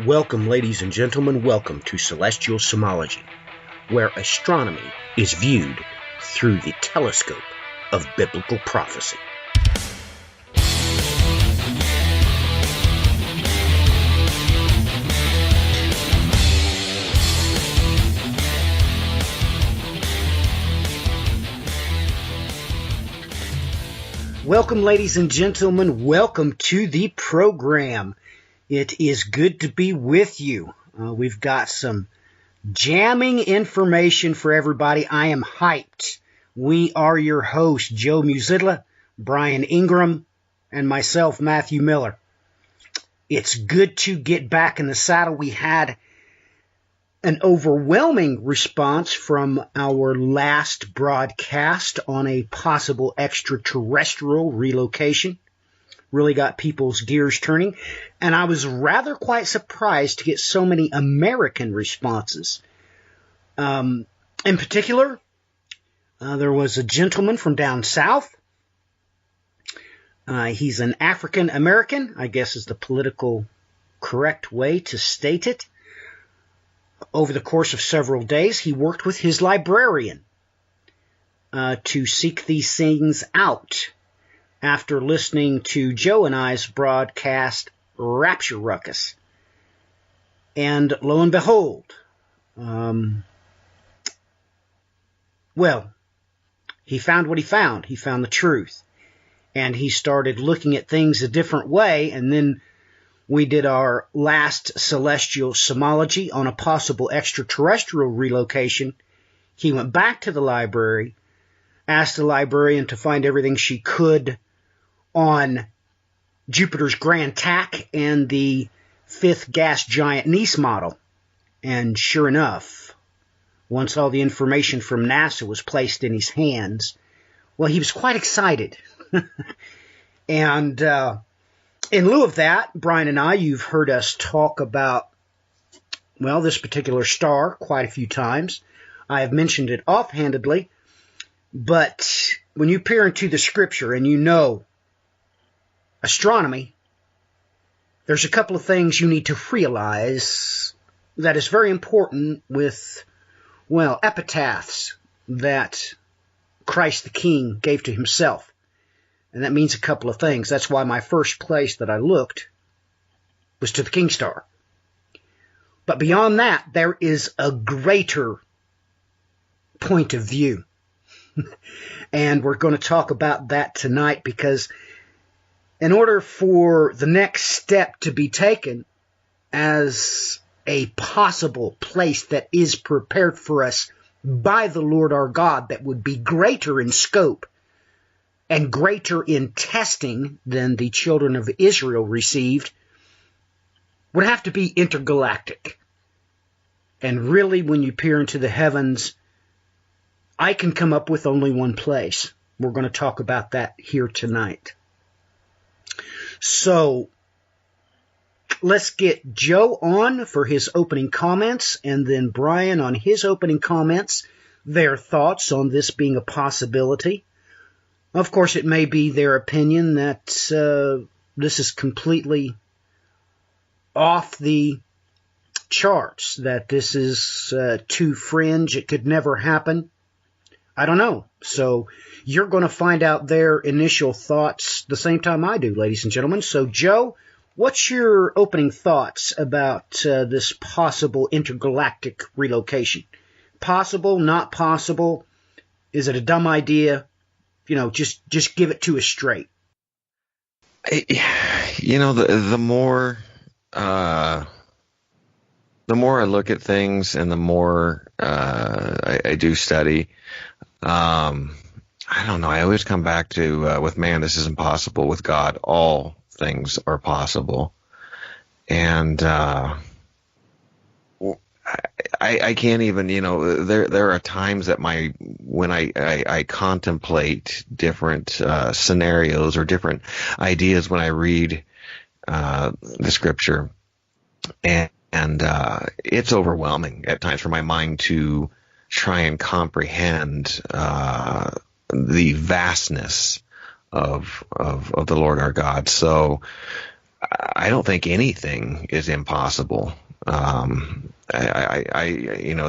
Welcome, ladies and gentlemen, welcome to Celestial Somology, where astronomy is viewed through the telescope of biblical prophecy. Welcome, ladies and gentlemen, welcome to the program. It is good to be with you. We've got some jamming information for everybody. I am hyped. We are your hosts, Joe Musitla, Brian Ingram, and myself, Matthew Miller. It's good to get back in the saddle. We had an overwhelming response from our last broadcast on a possible extraterrestrial relocation. Really got people's gears turning, and I was rather quite surprised to get so many American responses. In particular, there was a gentleman from down south. He's an African American, I guess is the political correct way to state it. Over the course of several days, he worked with his librarian to seek these things out. After listening to Joe and I's broadcast, Rapture Ruckus. And lo and behold, he found what he found. He found the truth. And he started looking at things a different way. And then we did our last Celestial Somology on a possible extraterrestrial relocation. He went back to the library, asked the librarian to find everything she could on Jupiter's Grand Tack and the fifth gas giant Nice model. And sure enough, once all the information from NASA was placed in his hands, well, he was quite excited. And in lieu of that, Brian and I, you've heard us talk about, well, this particular star quite a few times. I have mentioned it offhandedly, but when you peer into the scripture and you know astronomy, there's a couple of things you need to realize that is very important with, well, epitaphs that Christ the King gave to himself. And that means a couple of things. That's why my first place that I looked was to the King Star. But beyond that, there is a greater point of view. And we're going to talk about that tonight because in order for the next step to be taken as a possible place that is prepared for us by the Lord our God that would be greater in scope and greater in testing than the children of Israel received, would have to be intergalactic. And really, when you peer into the heavens, I can come up with only one place. We're going to talk about that here tonight. So, let's get Joe on for his opening comments, and then Brian on his opening comments, their thoughts on this being a possibility. Of course, it may be their opinion that this is completely off the charts, that this is too fringe, it could never happen. I don't know. So you're going to find out their initial thoughts the same time I do, ladies and gentlemen. So, Joe, what's your opening thoughts about this possible intergalactic relocation? Possible, not possible? Is it a dumb idea? You know, just give it to us straight. You know, the more I look at things and the more I do study, I don't know. I always come back to with man, this is impossible. With God, all things are possible. And I can't even, you know, there are times that when I contemplate different scenarios or different ideas when I read the scripture, and it's overwhelming at times for my mind to try and comprehend the vastness of the Lord our God. So I don't think anything is impossible. The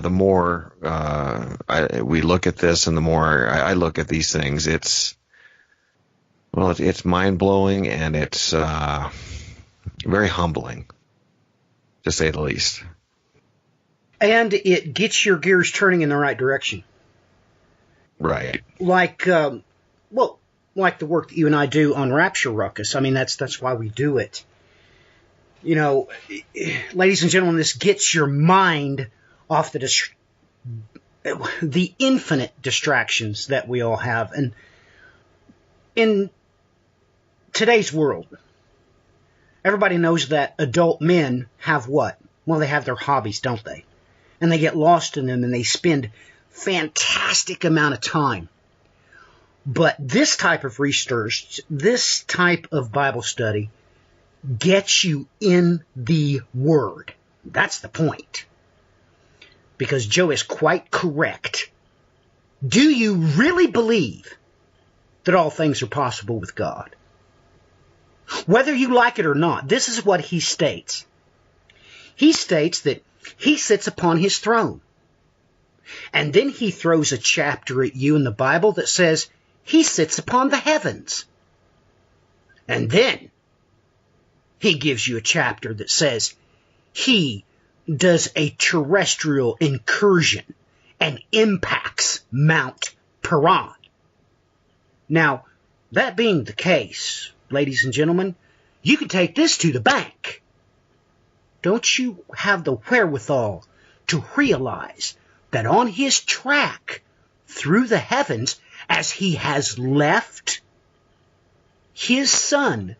more we look at this, and the more I look at these things, it's mind blowing, and it's very humbling, to say the least. And it gets your gears turning in the right direction. Right. Like the work that you and I do on Rapture Ruckus. I mean, that's why we do it. You know, ladies and gentlemen, this gets your mind off the infinite distractions that we all have. And in today's world, everybody knows that adult men have what? Well, they have their hobbies, don't they? And they get lost in them, and they spend fantastic amount of time. But this type of research, this type of Bible study, gets you in the Word. That's the point. Because Joe is quite correct. Do you really believe that all things are possible with God? Whether you like it or not, this is what he states. He states that he sits upon his throne. And then he throws a chapter at you in the Bible that says he sits upon the heavens. And then he gives you a chapter that says he does a terrestrial incursion and impacts Mount Paran. Now, that being the case, ladies and gentlemen, you can take this to the bank. Don't you have the wherewithal to realize that on his track through the heavens, as he has left his son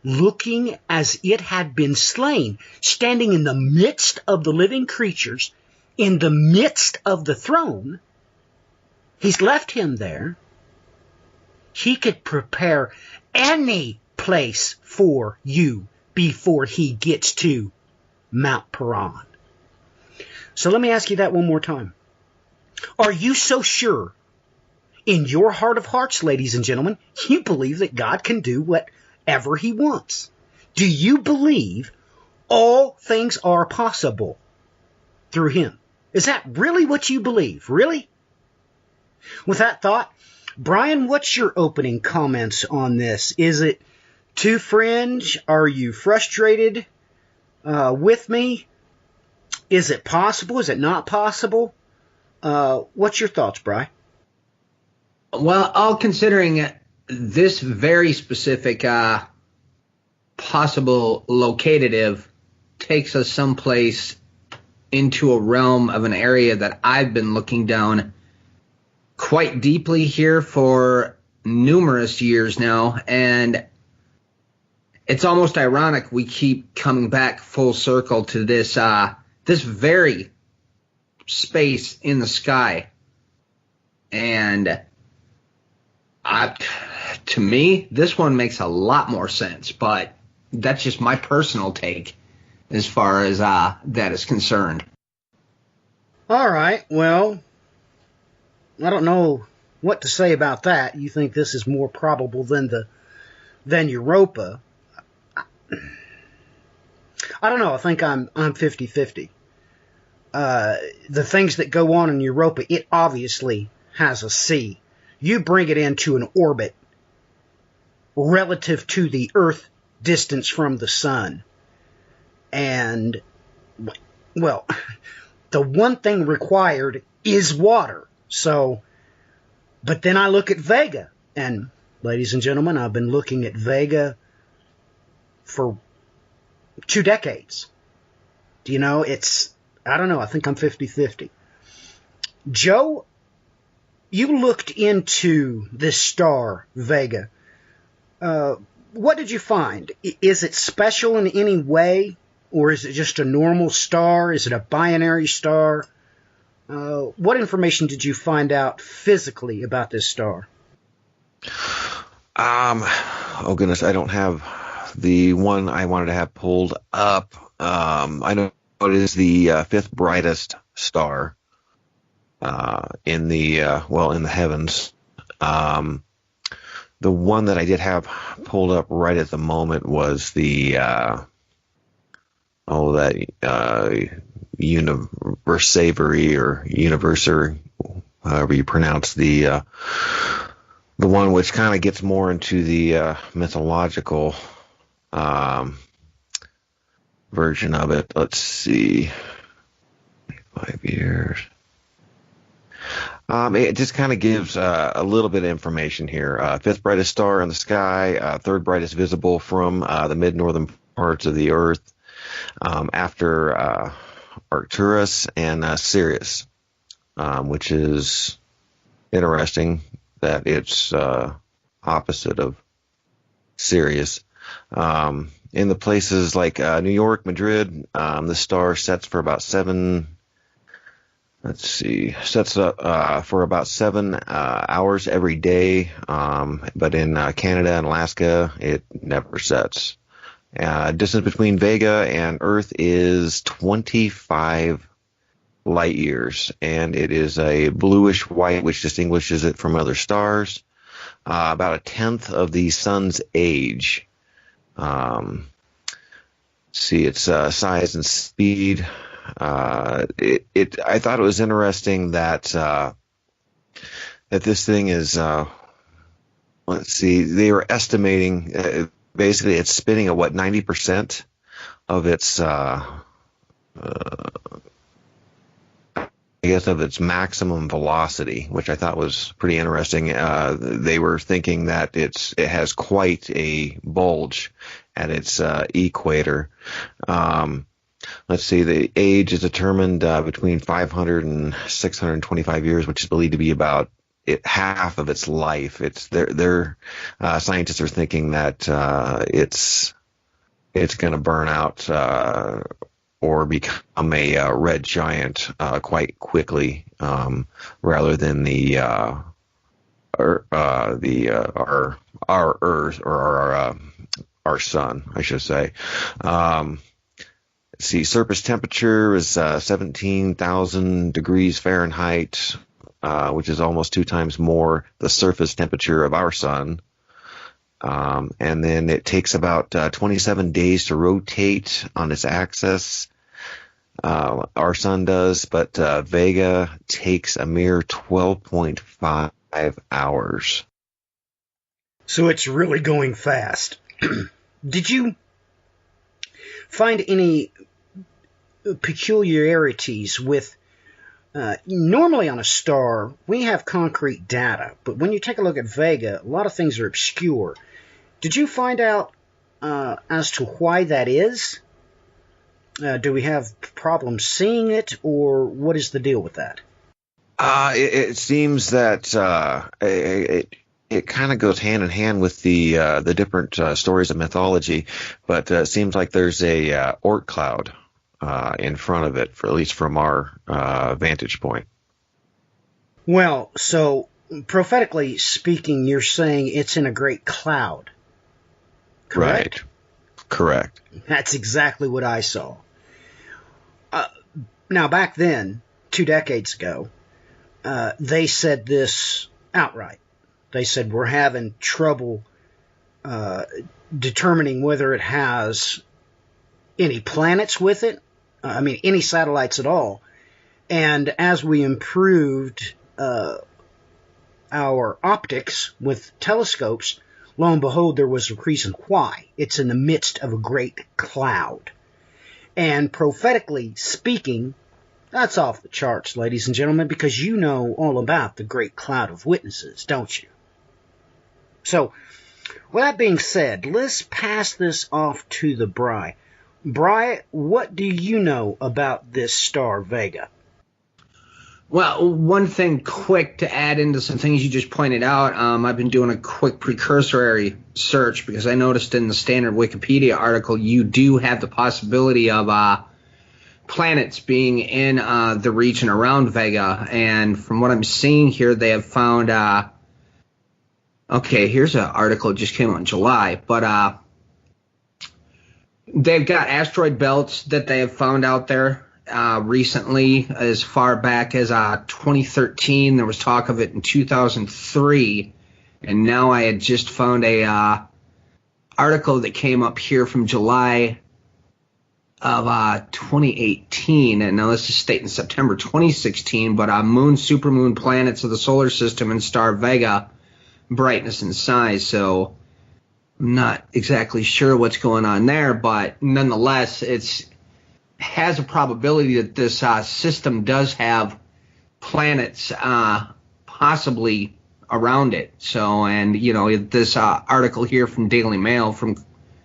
looking as it had been slain, standing in the midst of the living creatures, in the midst of the throne, he's left him there. He could prepare any place for you before he gets to Mount Paran. So let me ask you that one more time. Are you so sure in your heart of hearts, ladies and gentlemen, you believe that God can do whatever he wants? Do you believe all things are possible through him? Is that really what you believe? Really? With that thought, Brian, what's your opening comments on this? Is it too fringe? Are you frustrated with me? Is it possible? Is it not possible? What's your thoughts, Brian? Well, all considering this very specific possible locative takes us someplace into a realm of an area that I've been looking down quite deeply here for numerous years now, and it's almost ironic we keep coming back full circle to this this very space in the sky. And to me, this one makes a lot more sense, but that's just my personal take as far as that is concerned. All right, well, I don't know what to say about that. You think this is more probable than Europa. I don't know. I think I'm 50-50. The things that go on in Europa, it obviously has a sea. You bring it into an orbit relative to the Earth distance from the sun. And, well, the one thing required is water. So, but then I look at Vega. And, ladies and gentlemen, I've been looking at Vega for 2 decades. Do you know, I don't know, I think I'm 50-50. Joe, you looked into this star, Vega. What did you find? Is it special in any way? Or is it just a normal star? Is it a binary star? What information did you find out physically about this star? Oh goodness, I don't have the one I wanted to have pulled up. I know it is the fifth brightest star in the heavens. the one that I did have pulled up right at the moment was the Universavery or Universer, however you pronounce the one which kind of gets more into the mythological version of it. Let's see, 5 years. It just kind of gives a little bit of information here. Fifth brightest star in the sky, third brightest visible from the mid-northern parts of the Earth, after Arcturus and Sirius, which is interesting that it's opposite of Sirius. In the places like New York, Madrid, the star sets for about sets up for about 7 hours every day, but in Canada and Alaska, it never sets. Distance between Vega and Earth is 25 light years, and it is a bluish white, which distinguishes it from other stars. About a tenth of the sun's age. See its size and speed. I thought it was interesting that this thing is. Let's see. They were estimating. Basically, it's spinning at 90% of its. I guess of its maximum velocity, which I thought was pretty interesting. They were thinking that it has quite a bulge at its equator. Let's see, the age is determined between 500 and 625 years, which is believed to be about half of its life. Their scientists are thinking that it's going to burn out or become a red giant quite quickly, rather than our Earth, or our sun, I should say. See, surface temperature is 17,000 degrees Fahrenheit, which is almost 2 times more the surface temperature of our sun. And then it takes about 27 days to rotate on its axis. Our sun does, but Vega takes a mere 12.5 hours. So it's really going fast. Did you find any peculiarities with normally on a star we have concrete data, but when you take a look at Vega, a lot of things are obscure. Did you find out as to why that is? Do we have problems seeing it, or what is the deal with that? It seems that it kind of goes hand in hand with the different stories of mythology, but it seems like there's a Oort cloud in front of it, at least from our vantage point. Well, so prophetically speaking, you're saying it's in a great cloud, correct? Right. Correct. That's exactly what I saw. Now, back then, 2 decades ago, they said this outright. They said, we're having trouble determining whether it has any planets with it, any satellites at all. And as we improved our optics with telescopes, lo and behold, there was a reason why. It's in the midst of a great cloud. And prophetically speaking, that's off the charts, ladies and gentlemen, because you know all about the great cloud of witnesses, don't you? So, with that being said, let's pass this off to the Bri. Bri, what do you know about this star, Vega? Well, one thing quick to add into some things you just pointed out, I've been doing a quick precursory search because I noticed in the standard Wikipedia article you do have the possibility of planets being in the region around Vega. And from what I'm seeing here, they have found, okay, here's an article that just came out in July, but they've got asteroid belts that they have found out there. Recently, as far back as 2013, there was talk of it in 2003, And now I had just found a article that came up here from July of 2018, and now this is stating September 2016, but moon, supermoon, planets of the solar system, and star Vega, brightness and size. So I'm not exactly sure what's going on there, but nonetheless, it has a probability that this system does have planets possibly around it. So, and this article here from Daily Mail from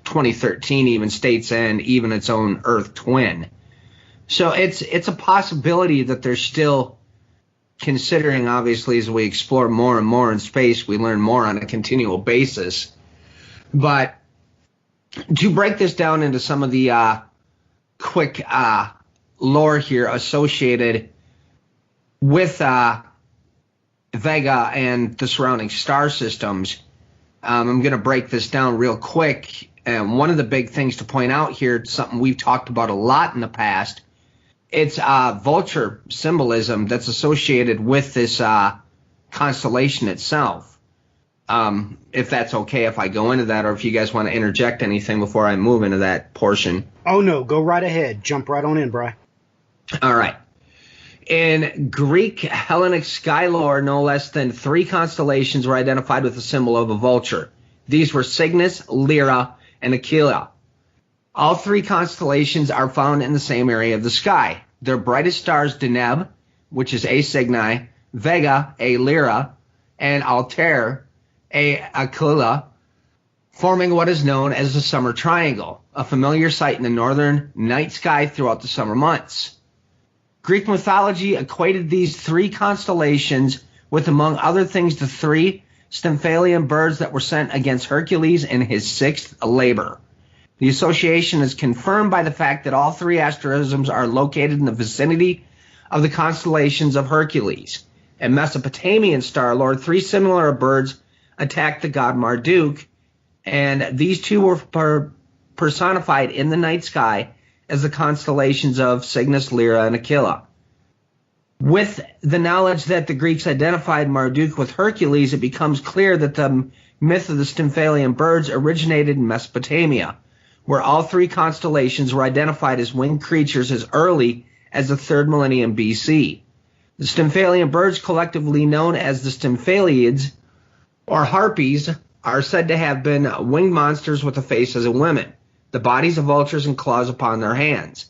2013 even states, and even its own Earth twin. So it's a possibility that they're still considering. Obviously, as we explore more and more in space, we learn more on a continual basis. But to break this down into some of the quick lore here associated with Vega and the surrounding star systems, I'm going to break this down real quick. And one of the big things to point out here, something we've talked about a lot in the past, it's vulture symbolism that's associated with this constellation itself. If that's okay if I go into that, or if you guys want to interject anything before I move into that portion. Oh, no. Go right ahead. Jump right on in, Bri. All right. In Greek Hellenic sky lore, no less than 3 constellations were identified with the symbol of a vulture. These were Cygnus, Lyra, and Aquila. All 3 constellations are found in the same area of the sky. Their brightest stars, Deneb, which is A Cygni, Vega, A Lyra, and Altair, A Aquila, forming what is known as the Summer Triangle, a familiar sight in the northern night sky throughout the summer months. Greek mythology equated these 3 constellations with, among other things, the 3 Stymphalian birds that were sent against Hercules in his 6th labor. The association is confirmed by the fact that all 3 asterisms are located in the vicinity of the constellations of Hercules. In Mesopotamian star lore, 3 similar birds attacked the god Marduk, and these 2 were personified in the night sky as the constellations of Cygnus, Lyra, and Aquila. With the knowledge that the Greeks identified Marduk with Hercules, it becomes clear that the myth of the Stymphalian birds originated in Mesopotamia, where all 3 constellations were identified as winged creatures as early as the 3rd millennium BC. The Stymphalian birds, collectively known as the Stymphaliids or Harpies, are said to have been winged monsters with the faces of women, the bodies of vultures, and claws upon their hands.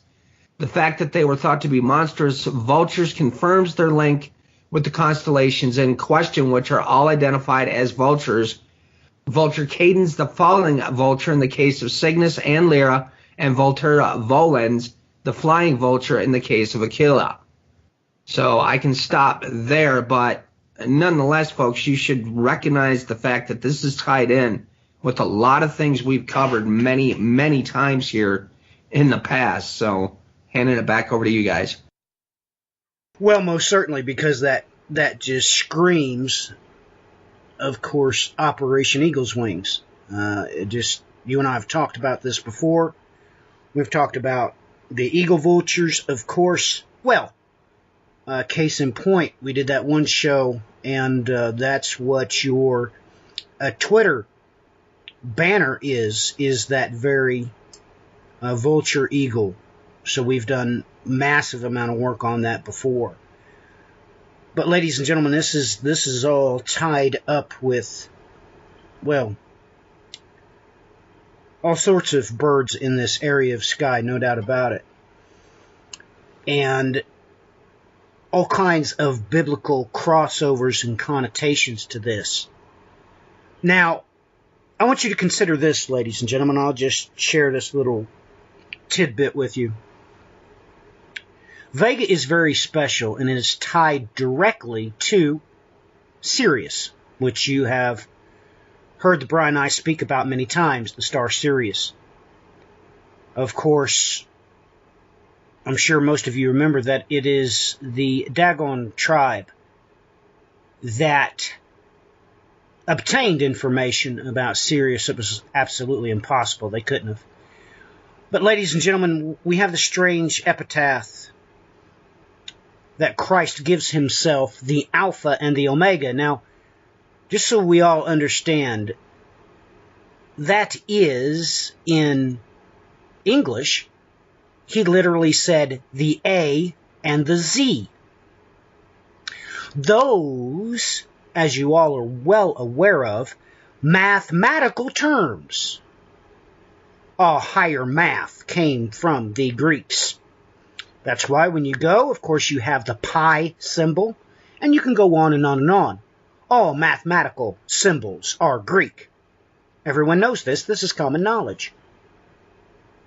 The fact that they were thought to be monstrous vultures confirms their link with the constellations in question, which are all identified as vultures. Vulture Cadens, the falling vulture in the case of Cygnus and Lyra, and Vultur Volens, the flying vulture in the case of Aquila. So I can stop there, but nonetheless, folks, you should recognize the fact that this is tied in with a lot of things we've covered many, many times here in the past. So handing it back over to you guys. Well, most certainly, because that just screams, of course, Operation Eagle's Wings. You and I have talked about this before. We've talked about the eagle vultures, of course. Well, case in point, we did that one show, and that's what your Twitter banner is that very vulture eagle. So we've done massive amount of work on that before. But ladies and gentlemen, this is all tied up with, well, all sorts of birds in this area of sky, no doubt about it. And all kinds of biblical crossovers and connotations to this. Now, I want you to consider this, ladies and gentlemen. I'll just share this little tidbit with you. Vega is very special, and it is tied directly to Sirius, which you have heard the Bri and I speak about many times, the star Sirius. Of course, I'm sure most of you remember that it is the Dagon tribe that obtained information about Sirius. It was absolutely impossible. They couldn't have. But ladies and gentlemen, we have the strange epitaph that Christ gives himself, the Alpha and the Omega. Now, just so we all understand, that is, in English, he literally said the A and the Z. Those, as you all are well aware of, mathematical terms. All higher math came from the Greeks. That's why when you go, of course, you have the pi symbol, and you can go on and on and on. All mathematical symbols are Greek. Everyone knows this. This is common knowledge.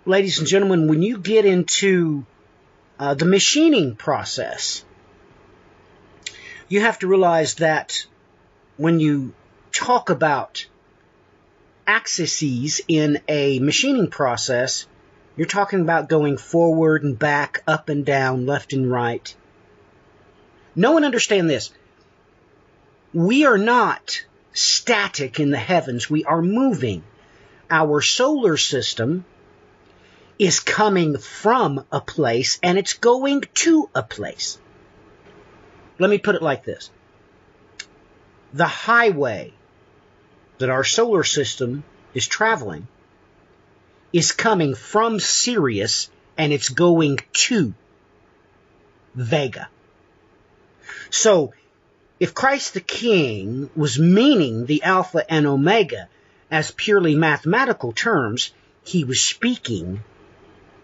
Ladies and gentlemen, when you get into the machining process, you have to realize that when you talk about axes in a machining process, you're talking about going forward and back, up and down, left and right. No one understand this. We are not static in the heavens. We are moving. Our solar system is coming from a place and it's going to a place. Let me put it like this. The highway that our solar system is traveling is coming from Sirius and it's going to Vega. So, if Christ the King was meaning the Alpha and Omega as purely mathematical terms, he was speaking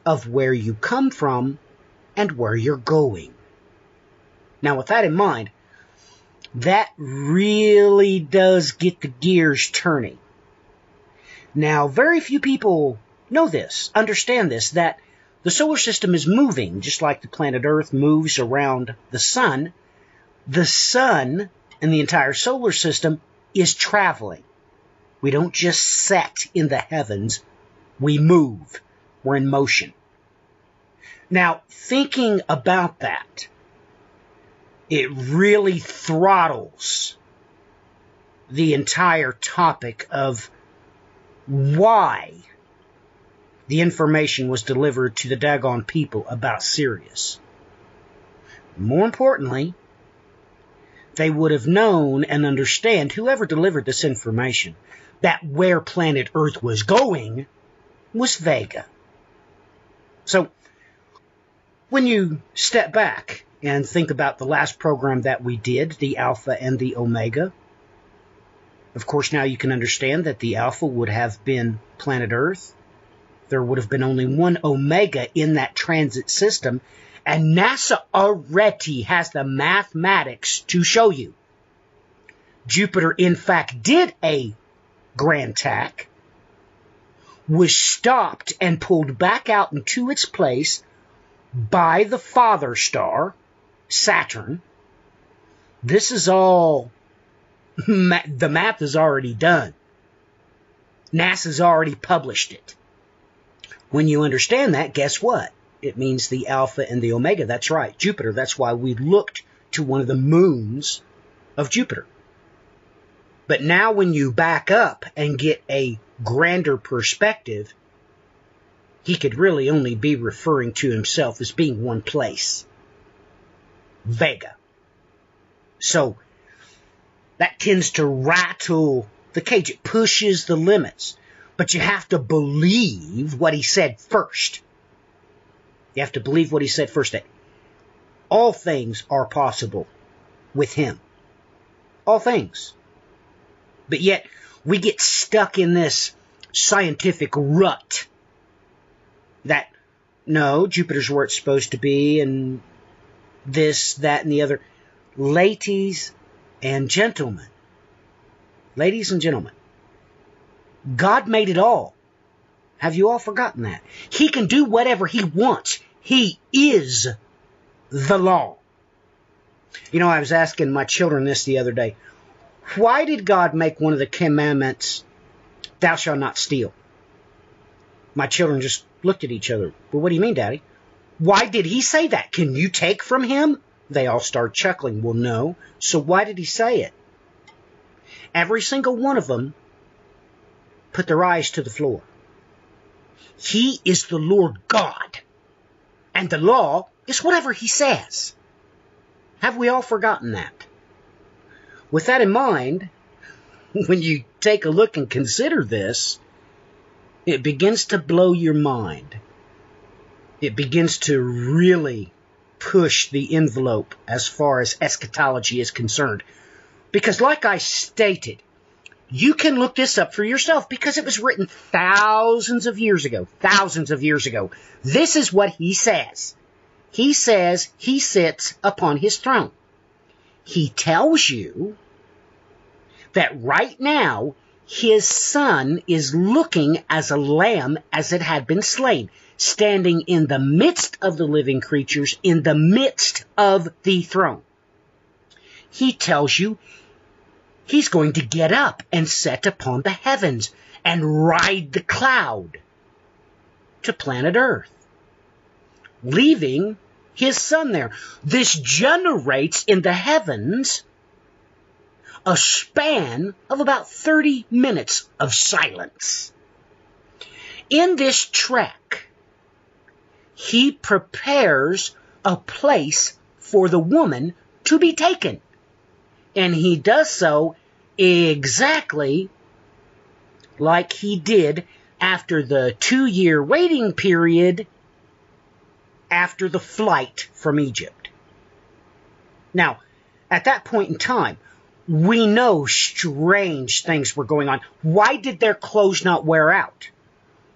of where you come from and where you're going. Now, with that in mind, that really does get the gears turning. Now, very few people know this, understand this, that the solar system is moving, just like the planet Earth moves around the sun. The sun and the entire solar system is traveling. We don't just set in the heavens, we move. We're in motion. Now, thinking about that, it really throttles the entire topic of why the information was delivered to the daggone people about Sirius. More importantly, they would have known and understand, whoever delivered this information, that where planet Earth was going was Vega. So, when you step back and think about the last program that we did, the Alpha and the Omega, of course now you can understand that the Alpha would have been planet Earth. There would have been only one Omega in that transit system, and NASA already has the mathematics to show you. Jupiter, in fact, did a grand tack, was stopped and pulled back out into its place by the father star, Saturn. This is all, the math is already done. NASA's already published it. When you understand that, guess what? It means the Alpha and the Omega. That's right, Jupiter. That's why we looked to one of the moons of Jupiter. But now when you back up and get a grander perspective, he could really only be referring to himself as being one place. Vega. So, that tends to rattle the cage. It pushes the limits. But you have to believe what he said first. You have to believe what he said first. That all things are possible with him. All things. But yet, we get stuck in this scientific rut. That, no, Jupiter's where it's supposed to be, and this, that, and the other. Ladies and gentlemen, God made it all. Have you all forgotten that? He can do whatever he wants. He is the law. You know, I was asking my children this the other day. Why did God make one of the commandments, thou shalt not steal? My children just looked at each other. Well, what do you mean, Daddy? Why did he say that? Can you take from him? They all start chuckling. Well, no. So why did he say it? Every single one of them put their eyes to the floor. He is the Lord God. And the law is whatever he says. Have we all forgotten that? With that in mind, when you take a look and consider this, it begins to blow your mind. It begins to really push the envelope as far as eschatology is concerned. Because like I stated, you can look this up for yourself because it was written thousands of years ago. Thousands of years ago. This is what he says. He says he sits upon his throne. He tells you that right now his son is looking as a lamb as it had been slain, standing in the midst of the living creatures, in the midst of the throne. He tells you he's going to get up and set upon the heavens and ride the cloud to planet Earth, leaving his son there. This generates in the heavens a span of about 30 minutes of silence. In this trek, he prepares a place for the woman to be taken. And he does so exactly like he did after the 2-year waiting period after the flight from Egypt. Now, at that point in time, we know strange things were going on. Why did their clothes not wear out?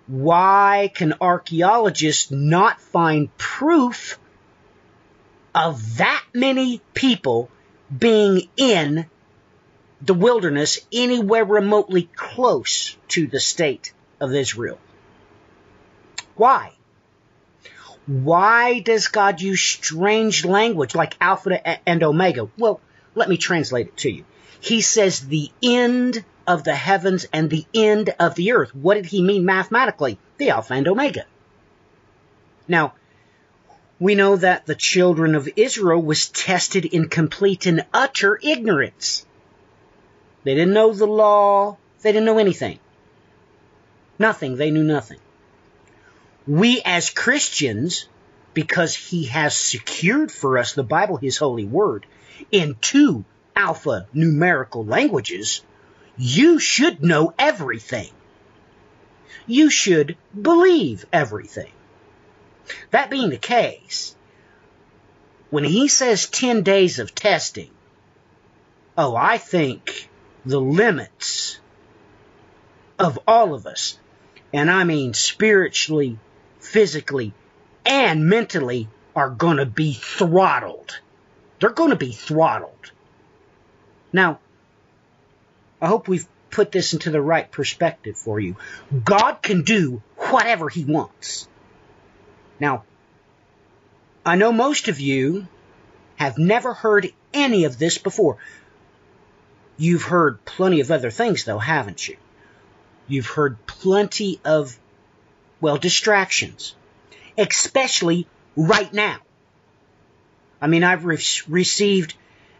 Why can archaeologists not find proof of that many people being in the wilderness anywhere remotely close to the state of Israel? Why? Why does God use strange language like Alpha and Omega? Well, let me translate it to you. He says the end of the heavens and the end of the earth. What did he mean mathematically? The Alpha and Omega. Now, we know that the children of Israel was tested in complete and utter ignorance. They didn't know the law. They didn't know anything. Nothing. They knew nothing. We as Christians, because he has secured for us the Bible, his holy word, in 2 alpha-numerical languages, you should know everything. You should believe everything. That being the case, when he says 10 days of testing, I think the limits of all of us, and I mean spiritually, physically, and mentally, are going to be throttled. They're going to be throttled. Now, I hope we've put this into the right perspective for you. God can do whatever he wants. Now, I know most of you have never heard any of this before. You've heard plenty of other things, though, haven't you? You've heard plenty of, distractions, especially right now. I mean, I've received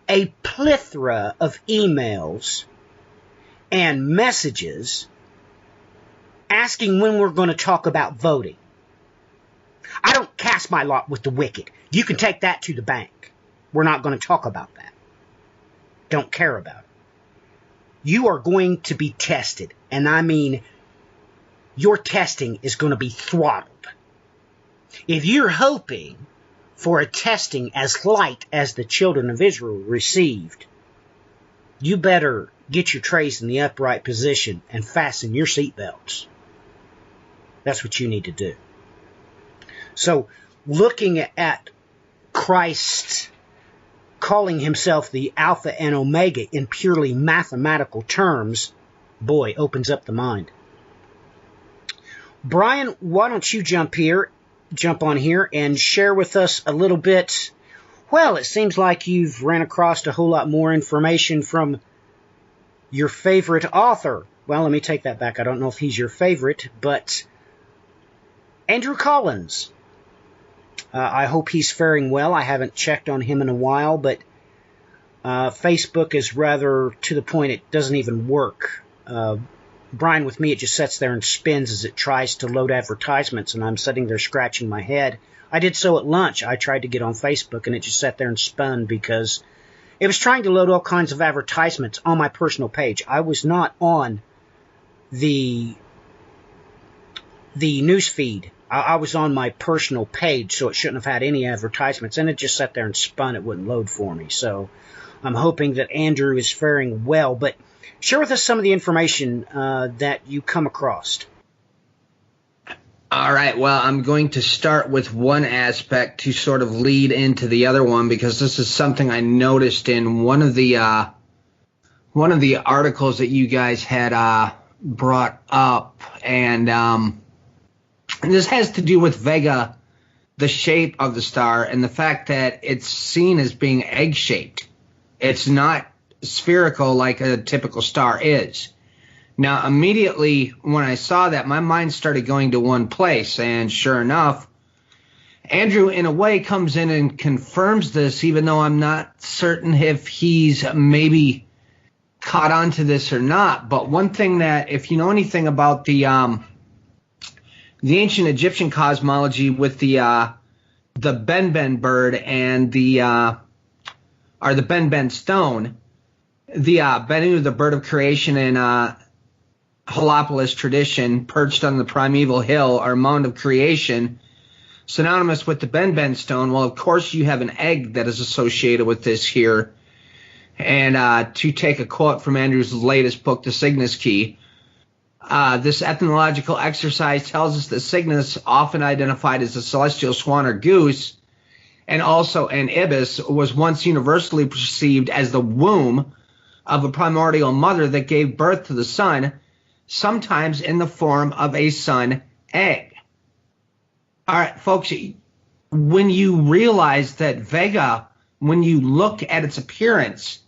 a plethora of emails and messages asking when we're going to talk about voting. I don't cast my lot with the wicked. You can take that to the bank. We're not going to talk about that. Don't care about it. You are going to be tested, and I mean your testing is going to be throttled. If you're hoping for a testing as light as the children of Israel received, you better get your trays in the upright position and fasten your seatbelts. That's what you need to do. So, looking at Christ calling himself the Alpha and Omega in purely mathematical terms, boy, opens up the mind. Brian, why don't you jump on here and share with us a little bit. Well, it seems like you've ran across a whole lot more information from your favorite author. Well, let me take that back. I don't know if he's your favorite, but Andrew Collins. I hope he's faring well. I haven't checked on him in a while, but Facebook is rather to the point it doesn't even work. Brian, with me, it just sits there and spins as it tries to load advertisements, and I'm sitting there scratching my head. I did so at lunch. I tried to get on Facebook, and it just sat there and spun because It was trying to load all kinds of advertisements on my personal page. I was not on the news feed. I was on my personal page, so it shouldn't have had any advertisements, and it just sat there and spun. It wouldn't load for me. So I'm hoping that Andrew is faring well. But share with us some of the information that you come across. All right, well, I'm going to start with one aspect to sort of lead into the other one, because this is something I noticed in one of the articles that you guys had brought up, and this has to do with Vega, the shape of the star, and the fact that it's seen as being egg-shaped. It's not spherical like a typical star is. Now, immediately when I saw that, my mind started going to one place, and sure enough, Andrew, in a way, comes in and confirms this, even though I'm not certain if he's maybe caught on to this or not. But one thing that, if you know anything about the ancient Egyptian cosmology with the Ben bird and the Ben stone, the Bennu, the bird of creation, and Heliopolis tradition, perched on the primeval hill or mound of creation, synonymous with the Ben stone. Well, of course, you have an egg that is associated with this here. And to take a quote from Andrew's latest book, The Cygnus Key, this ethnological exercise tells us that Cygnus, often identified as a celestial swan or goose, and also an ibis, was once universally perceived as the womb of a primordial mother that gave birth to the sun, sometimes in the form of a sun egg. All right, folks, when you realize that Vega, when you look at its appearance,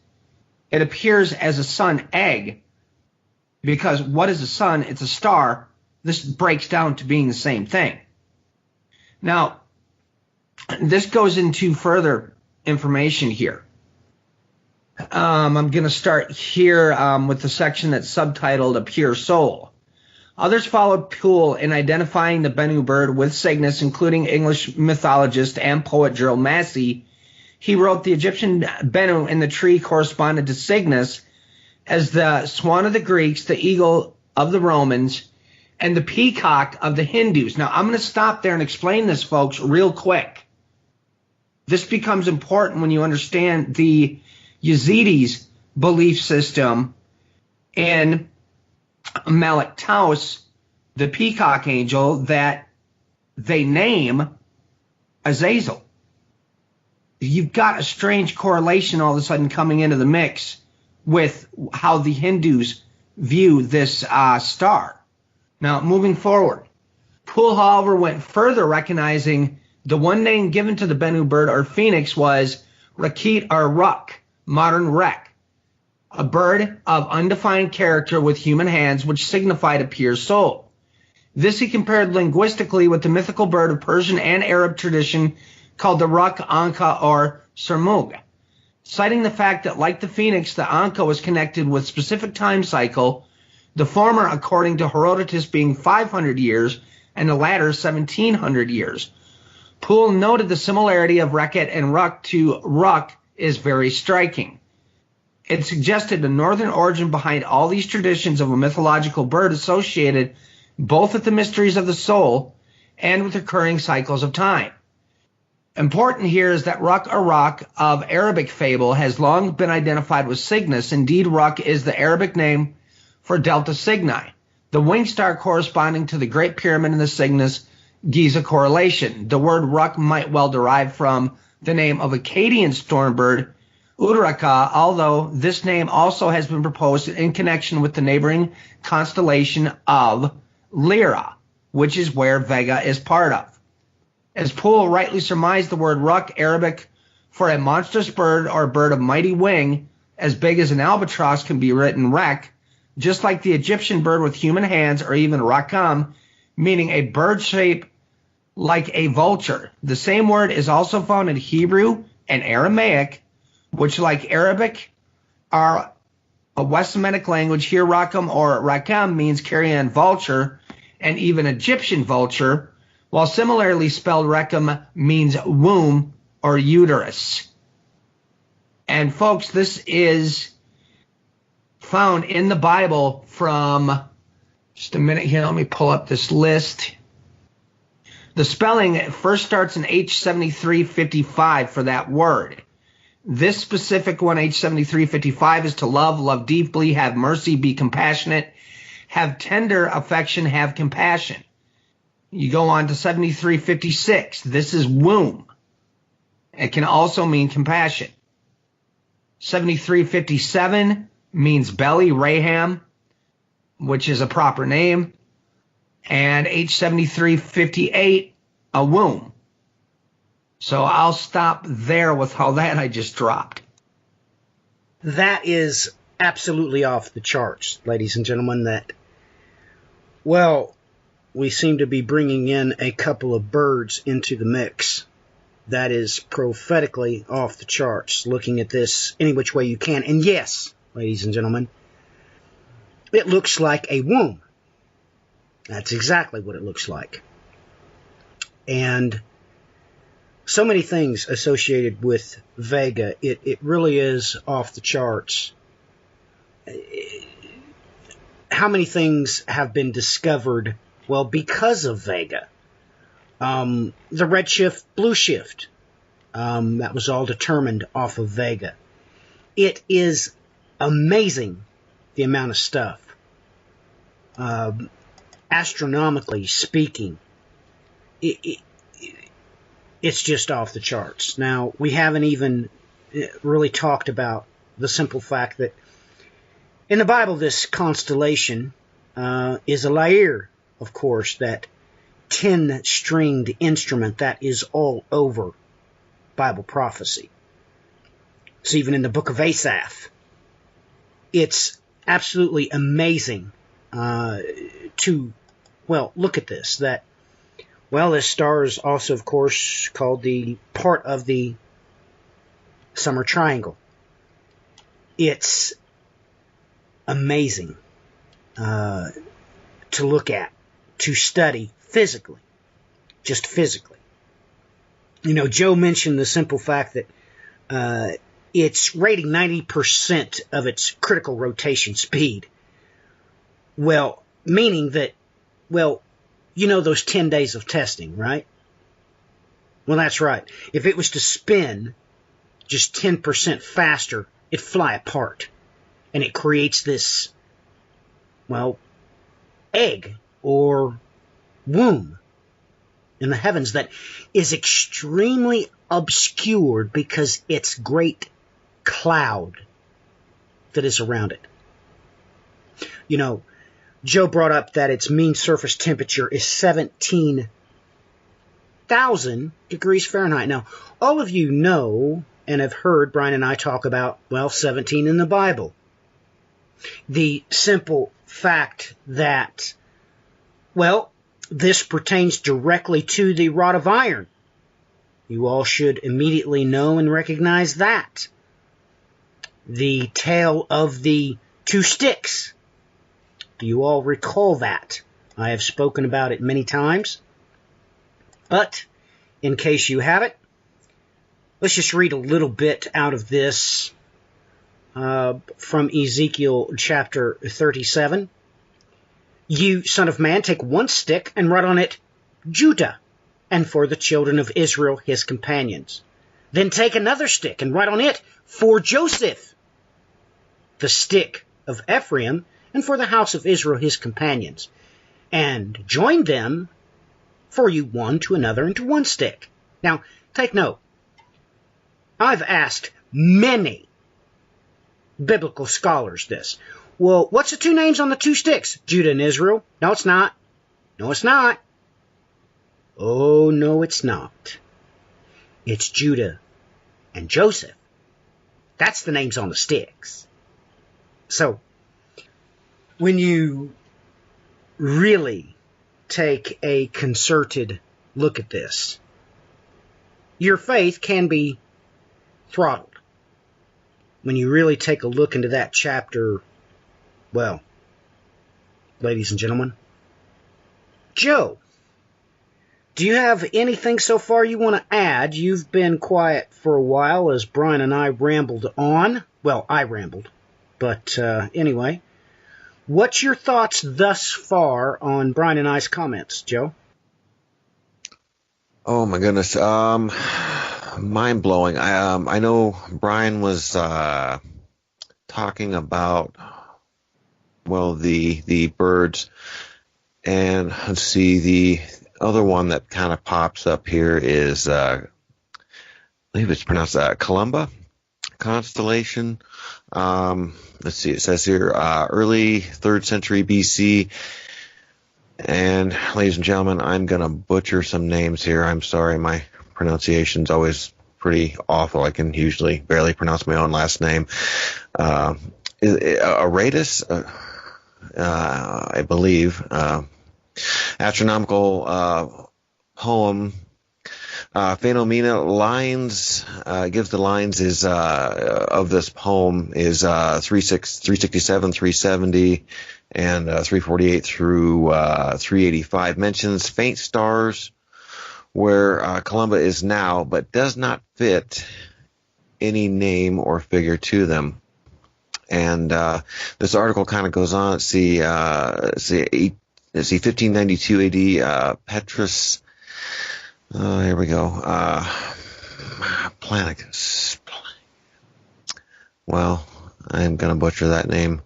it appears as a sun egg, because what is a sun? It's a star. This breaks down to being the same thing. Now, this goes into further information here. I'm going to start here with the section that's subtitled A Pure Soul. Others followed Poole in identifying the Bennu bird with Cygnus, including English mythologist and poet Gerald Massey. He wrote the Egyptian Bennu in the tree corresponded to Cygnus as the swan of the Greeks, the eagle of the Romans, and the peacock of the Hindus. Now, I'm going to stop there and explain this, folks, real quick. This becomes important when you understand the Yazidis' belief system in Malik Taus, the peacock angel that they name Azazel. You've got a strange correlation all of a sudden coming into the mix with how the Hindus view this star. Now, moving forward, Poole, however, went further, recognizing the one name given to the Bennu bird or phoenix was Rakit or Ruk, modern Rek, a bird of undefined character with human hands, which signified a pure soul. This he compared linguistically with the mythical bird of Persian and Arab tradition called the Ruk, Anka, or Sermug, citing the fact that, like the phoenix, the Anka was connected with specific time cycle, the former, according to Herodotus, being 500 years, and the latter 1,700 years. Poole noted the similarity of Reket and Ruk to Ruk is very striking. It suggested the northern origin behind all these traditions of a mythological bird associated both with the mysteries of the soul and with recurring cycles of time. Important here is that Ruk or Rak of Arabic fable has long been identified with Cygnus. Indeed, Ruk is the Arabic name for Delta Cygni, the wing star corresponding to the Great Pyramid in the Cygnus Giza correlation. The word Ruk might well derive from the name of Akkadian storm bird Uraka, although this name also has been proposed in connection with the neighboring constellation of Lyra, which is where Vega is part of. As Poole rightly surmised, the word Ruk, Arabic for a monstrous bird or bird of mighty wing, as big as an albatross, can be written Rek, just like the Egyptian bird with human hands, or even Rakam, meaning a bird shape like a vulture. The same word is also found in Hebrew and Aramaic, which, like Arabic, are a West Semitic language. Here, Rakam or Rakam means carrion vulture, and even Egyptian vulture, while similarly spelled Rekam means womb or uterus. And folks, this is found in the Bible from, just a minute here, let me pull up this list. The spelling first starts in H7355 for that word. This specific one, H7355, is to love, love deeply, have mercy, be compassionate, have tender affection, have compassion. You go on to 7356. This is womb. It can also mean compassion. 7357 means belly, Raham, which is a proper name. And H7358, a womb. So I'll stop there with all that I just dropped. That is absolutely off the charts, ladies and gentlemen. That, well, we seem to be bringing in a couple of birds into the mix. That is prophetically off the charts, looking at this any which way you can. And yes, ladies and gentlemen, it looks like a womb. That's exactly what it looks like. And so many things associated with Vega. It really is off the charts. How many things have been discovered, well, because of Vega? The red shift, blue shift, that was all determined off of Vega. It is amazing the amount of stuff. Astronomically speaking, it's just off the charts. Now, we haven't even really talked about the simple fact that in the Bible, this constellation is a lyre, of course, that 10-stringed instrument that is all over Bible prophecy. It's even in the book of Asaph. It's absolutely amazing to, well, look at this. That, well, this star is also, of course, called the part of the summer triangle. It's amazing to look at, to study physically, just physically. You know, Joe mentioned the simple fact that it's rating 90% of its critical rotation speed. Well, meaning that, well, you know those 10 days of testing, right? Well, that's right. If it was to spin just 10% faster, it'd fly apart. And it creates this, well, egg or womb in the heavens that is extremely obscured because it's great cloud that is around it. You know, Joe brought up that its mean surface temperature is 17,000 degrees Fahrenheit. Now, all of you know and have heard Brian and I talk about, well, 17 in the Bible. The simple fact that, well, this pertains directly to the rod of iron. You all should immediately know and recognize that. The tale of the two sticks. Do you all recall that? I have spoken about it many times. But, in case you haven't, let's just read a little bit out of this from Ezekiel chapter 37. You, son of man, take one stick and write on it Judah, and for the children of Israel his companions. Then take another stick and write on it for Joseph, the stick of Ephraim, and for the house of Israel his companions. And join them for you one to another into one stick. Now, take note. I've asked many biblical scholars this. Well, what's the two names on the two sticks? Judah and Israel? No, it's not. No, it's not. Oh, no, it's not. It's Judah and Joseph. That's the names on the sticks. So, when you really take a concerted look at this, your faith can be throttled. When you really take a look into that chapter, well, ladies and gentlemen, Joe Do you have anything so far you want to add? You've been quiet for a while as Brian and I rambled on. Well, I rambled. But anyway, what's your thoughts thus far on Brian and I's comments, Joe? Oh my goodness, mind blowing. I know Brian was talking about, well, the birds, and let's see, the other one that kind of pops up here is I believe it's pronounced Columba constellation. Let's see, it says here early 3rd century BC. And ladies and gentlemen, I'm going to butcher some names here. I'm sorry, my pronunciation's always pretty awful. I can usually barely pronounce my own last name. Aratus, I believe, astronomical poem. Phenomena lines gives the lines is of this poem is 367, 370, and 348 through 385. Mentions faint stars where Columba is now, but does not fit any name or figure to them. And this article kind of goes on. Let's see, 1592 AD, Petrus. Here we go. Planicus. Well, I'm going to butcher that name.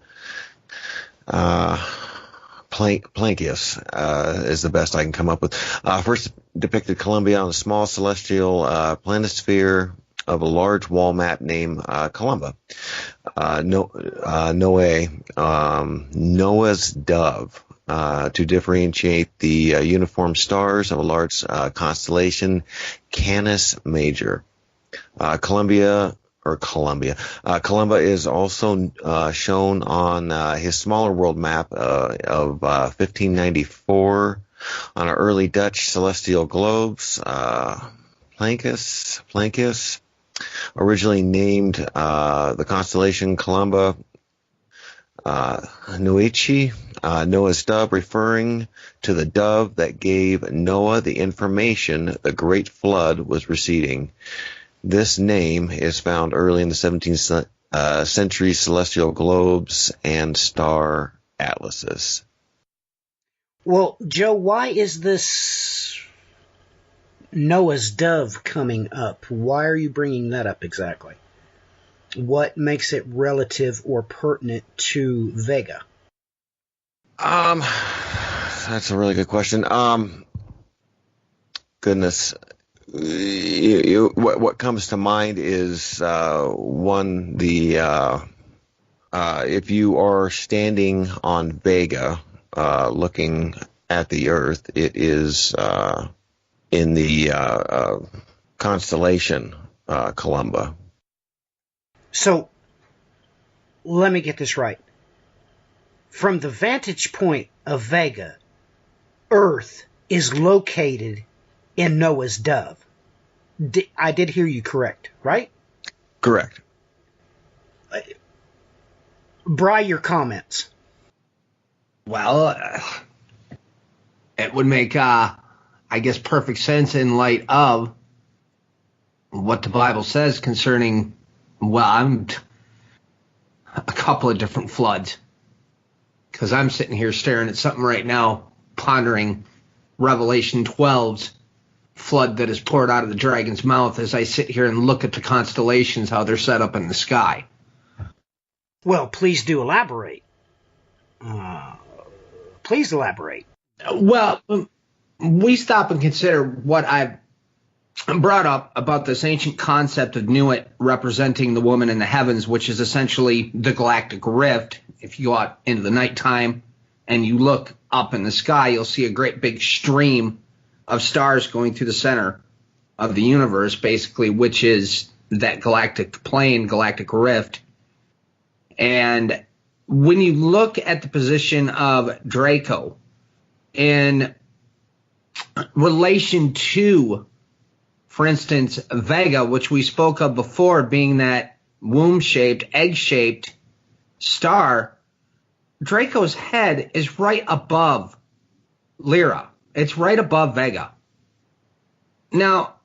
Plancius is the best I can come up with. First depicted Columbia on a small celestial planisphere of a large wall map named Columba. Noah's dove. To differentiate the uniform stars of a large constellation, Canis Major. Columba is also shown on his smaller world map of 1594 on an early Dutch celestial globes. Plancius, originally named the constellation Columba Noachi, Noah's dove, referring to the dove that gave Noah the information the great flood was receding. This name is found early in the 17th century celestial globes and star atlases. Well, Joe, why is this Noah's dove coming up? Why are you bringing that up exactly? What makes it relative or pertinent to Vega? That's a really good question. Goodness, what comes to mind is one, if you are standing on Vega, looking at the Earth, it is in the constellation Columba. So, let me get this right. From the vantage point of Vega, Earth is located in Noah's dove. I did hear you correct, right? Correct. Bry, your comments. Well, it would make, I guess, perfect sense in light of what the Bible says concerning, well, a couple of different floods. Because I'm sitting here staring at something right now, pondering Revelation 12's flood that is poured out of the dragon's mouth as I sit here and look at the constellations, how they're set up in the sky. Well, please do elaborate. Please elaborate. Well, we stop and consider what I've brought up about this ancient concept of Nuit representing the woman in the heavens, which is essentially the galactic rift. If you go out into the nighttime and you look up in the sky, you'll see a great big stream of stars going through the center of the universe, basically, which is that galactic plane, galactic rift. And when you look at the position of Draco in relation to, for instance, Vega, which we spoke of before, being that womb-shaped, egg-shaped star, Draco's head is right above Lyra. It's right above Vega. Now,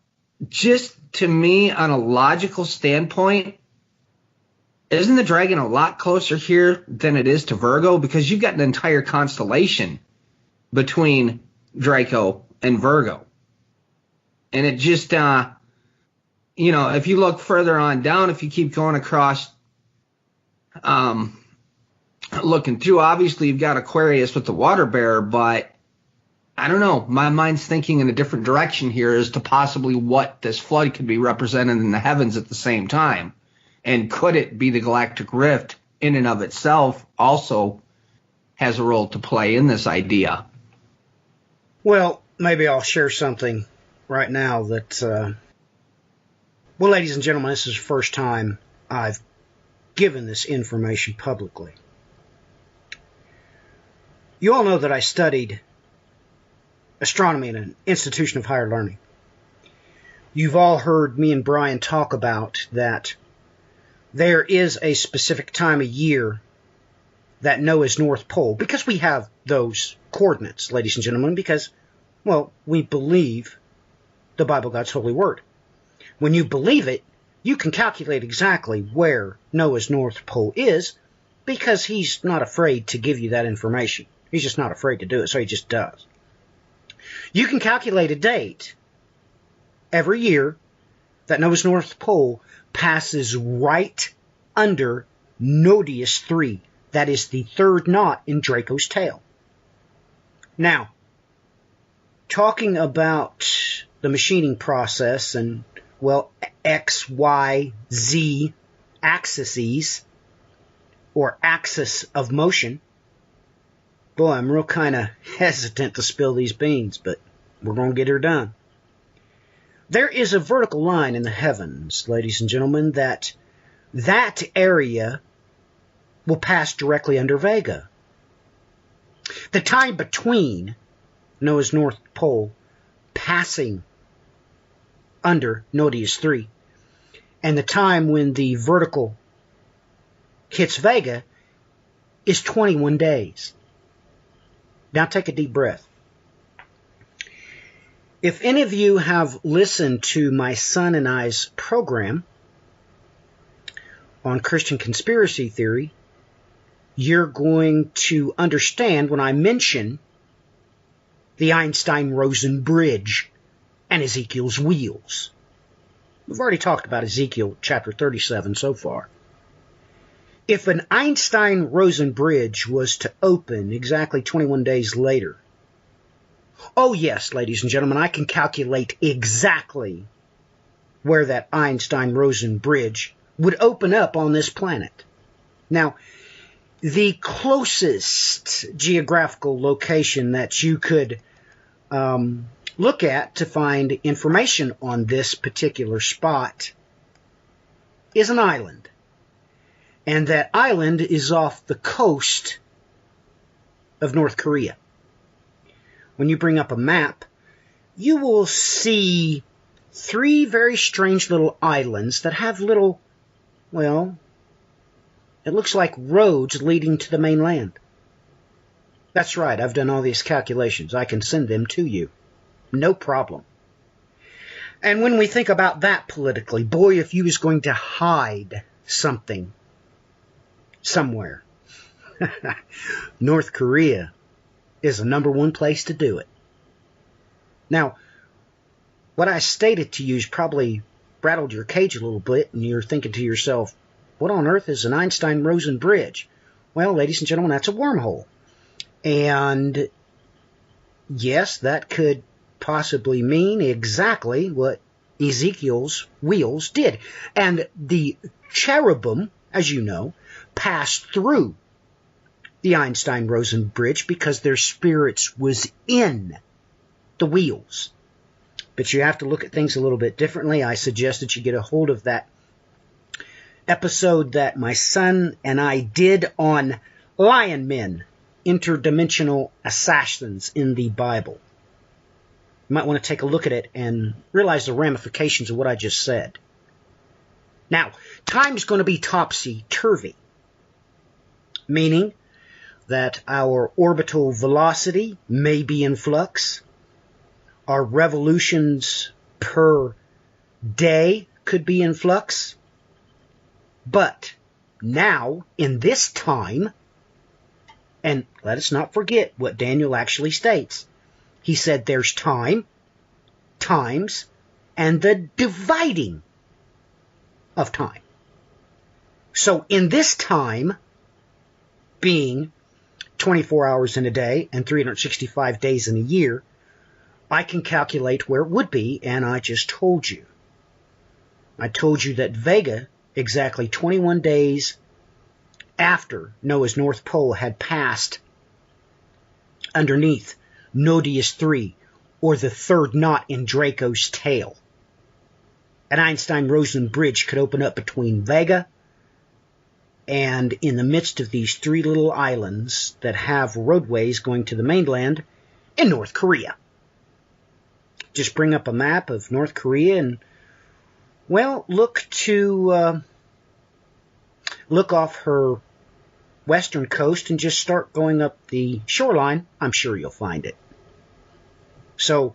just to me, on a logical standpoint, isn't the dragon a lot closer here than it is to Virgo? Because you've got an entire constellation between Draco and Virgo. And it just, if you look further on down, if you keep going across, looking through, obviously you've got Aquarius with the water bearer, but I don't know. My mind's thinking in a different direction here as to possibly what this flood could be represented in the heavens at the same time. And could it be the galactic rift in and of itself also has a role to play in this idea? Well, maybe I'll share something right now that, well, ladies and gentlemen, this is the first time I've given this information publicly. You all know that I studied astronomy in an institution of higher learning. You've all heard me and Brian talk about that there is a specific time of year that Noah's North Pole, because we have those coordinates, ladies and gentlemen, because, well, we believe the Bible, God's holy word. When you believe it, you can calculate exactly where Noah's North Pole is, because he's not afraid to give you that information. He's just not afraid to do it, so he just does. You can calculate a date every year that Noah's North Pole passes right under Nodius 3. That is the third knot in Draco's tail. Now, talking about the machining process and, well, X, Y, Z axes, or axis of motion, boy, I'm real kind of hesitant to spill these beans, but we're going to get her done. There is a vertical line in the heavens, ladies and gentlemen, that area will pass directly under Vega. The time between Noah's North Pole passing under Nodius 3 and the time when the vertical hits Vega is 21 days. Now take a deep breath. If any of you have listened to my son and I's program on Christian conspiracy theory, you're going to understand when I mention the Einstein-Rosen bridge and Ezekiel's wheels. We've already talked about Ezekiel chapter 37 so far. If an Einstein-Rosen bridge was to open exactly 21 days later, oh yes, ladies and gentlemen, I can calculate exactly where that Einstein-Rosen bridge would open up on this planet. Now, the closest geographical location that you could look at to find information on this particular spot is an island. And that island is off the coast of North Korea. When you bring up a map, you will see 3 very strange little islands that have little, well, it looks like roads leading to the mainland. That's right, I've done all these calculations. I can send them to you. No problem. And when we think about that politically, boy, if you was going to hide something somewhere, North Korea is the #1 place to do it. Now, what I stated to you has probably rattled your cage a little bit, and you're thinking to yourself, what on earth is an Einstein-Rosen bridge? Well, ladies and gentlemen, that's a wormhole. And yes, that could possibly mean exactly what Ezekiel's wheels did. And the cherubim, as you know, passed through the Einstein-Rosen bridge because their spirits was in the wheels. But you have to look at things a little bit differently. I suggest that you get a hold of that episode that my son and I did on lion men, interdimensional assassins in the Bible. You might want to take a look at it and realize the ramifications of what I just said. Now, time's going to be topsy-turvy, meaning that our orbital velocity may be in flux, our revolutions per day could be in flux. But now, in this time, and let us not forget what Daniel actually states. He said there's time, times, and the dividing of time. So in this time, being 24 hours in a day and 365 days in a year, I can calculate where it would be, and I just told you. I told you that Vega, exactly 21 days after Noah's North Pole had passed underneath Nodius 3, or the third knot in Draco's tail, an Einstein-Rosen bridge could open up between Vega and in the midst of these three little islands that have roadways going to the mainland in North Korea. Just bring up a map of North Korea and, well, look off her western coast and just start going up the shoreline. I'm sure you'll find it. So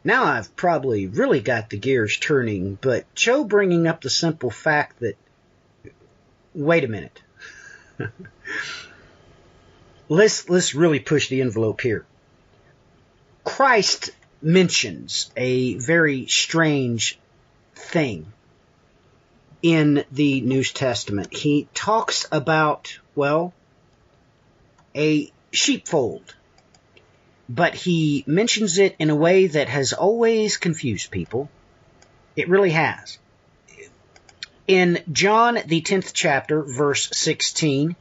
now I've probably really got the gears turning, but Joe bringing up the simple fact that, wait a minute, let's really push the envelope here. Christ mentions a very strange thing in the New Testament. He talks about, well, a sheepfold, but he mentions it in a way that has always confused people. It really has. In John, the 10th chapter, verse 16,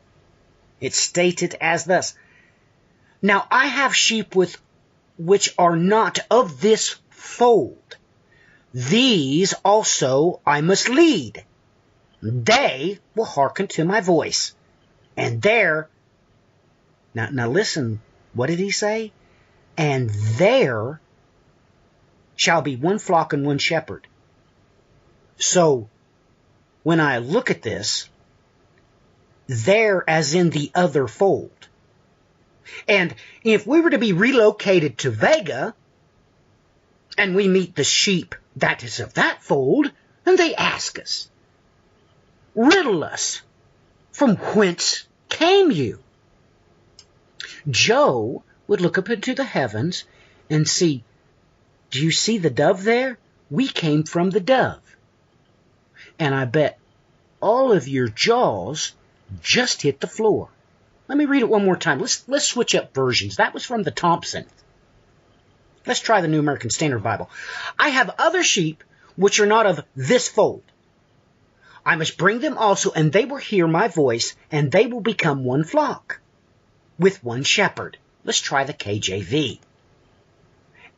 it's stated as thus, "Now I have sheep which are not of this fold. These also I must lead. They will hearken to my voice. And there," now listen, what did he say? "And there shall be one flock and one shepherd." So, when I look at this, there as in the other fold. And if we were to be relocated to Vega, and we meet the sheep that is of that fold, and they ask us, "Riddle us, from whence came you?" Joe would look up into the heavens and see, "Do you see the dove there? We came from the dove." And I bet all of your jaws just hit the floor. Let me read it one more time. Let's switch up versions. That was from the Thompson. Let's try the New American Standard Bible. "I have other sheep which are not of this fold. I must bring them also, and they will hear my voice, and they will become one flock with one shepherd." Let's try the KJV.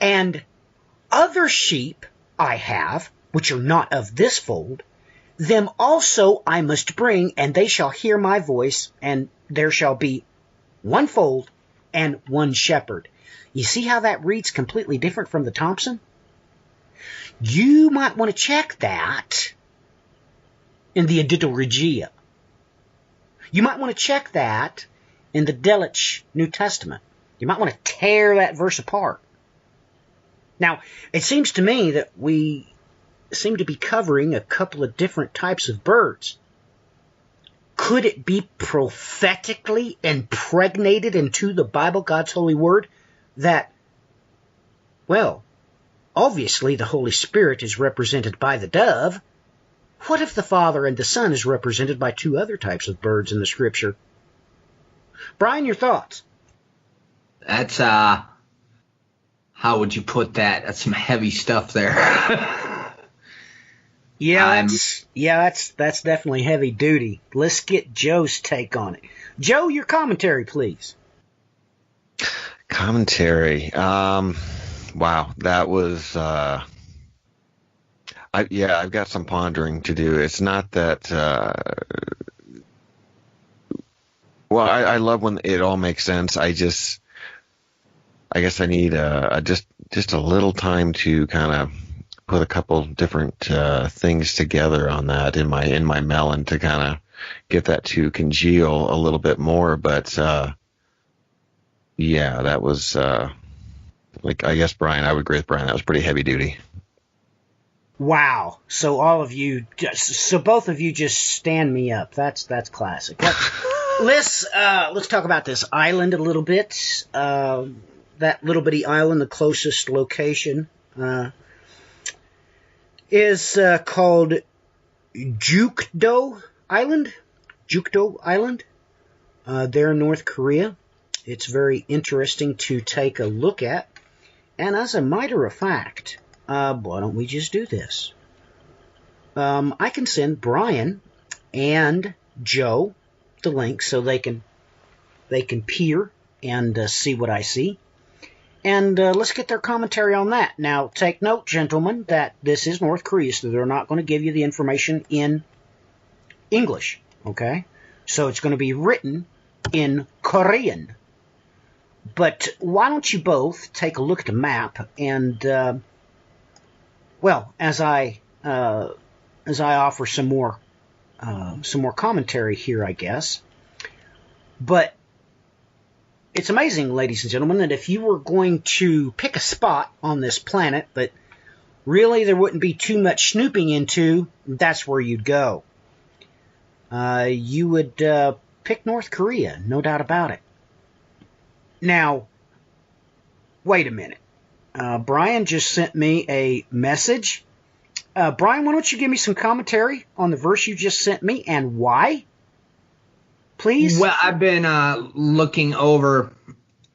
"And other sheep I have, which are not of this fold, them also I must bring, and they shall hear my voice, and there shall be one fold and one shepherd." You see how that reads completely different from the Thompson? You might want to check that in the Edita Regia. You might want to check that in the Delitzsch New Testament. You might want to tear that verse apart. Now, it seems to me that we seem to be covering a couple of different types of birds. Could it be prophetically impregnated into the Bible, God's holy word, that, well, obviously the Holy Spirit is represented by the dove? What if the Father and the Son is represented by two other types of birds in the Scripture? Brian, your thoughts? That's, how would you put that? That's some heavy stuff there. That's definitely heavy duty. Let's get Joe's take on it. Joe, your commentary, please. Commentary. Wow, that was. I've got some pondering to do. It's not that. Well, I love when it all makes sense. I guess I need just a little time to kind of put a couple different things together on that in my melon to kind of get that to congeal a little bit more. But that was like I guess Brian, I would agree with Brian. That was pretty heavy duty. Wow. So both of you just stand me up. That's classic. Let's talk about this island a little bit. That little bitty island, the closest location, is called Jukdo Island. Jukdo Island. There in North Korea. It's very interesting to take a look at. And as a matter of fact, why don't we just do this? I can send Brian and Joe the link so they can peer and see what I see. And let's get their commentary on that. Now, take note, gentlemen, that this is North Korea, so they're not going to give you the information in English, okay? So it's going to be written in Korean. But why don't you both take a look at the map and, as I offer some more commentary here, I guess. But it's amazing, ladies and gentlemen, that if you were going to pick a spot on this planet that really there wouldn't be too much snooping into, that's where you'd go. You would pick North Korea, no doubt about it. Now, wait a minute. Brian just sent me a message. Brian, why don't you give me some commentary on the verse you just sent me and why? Please? Well, I've been looking over.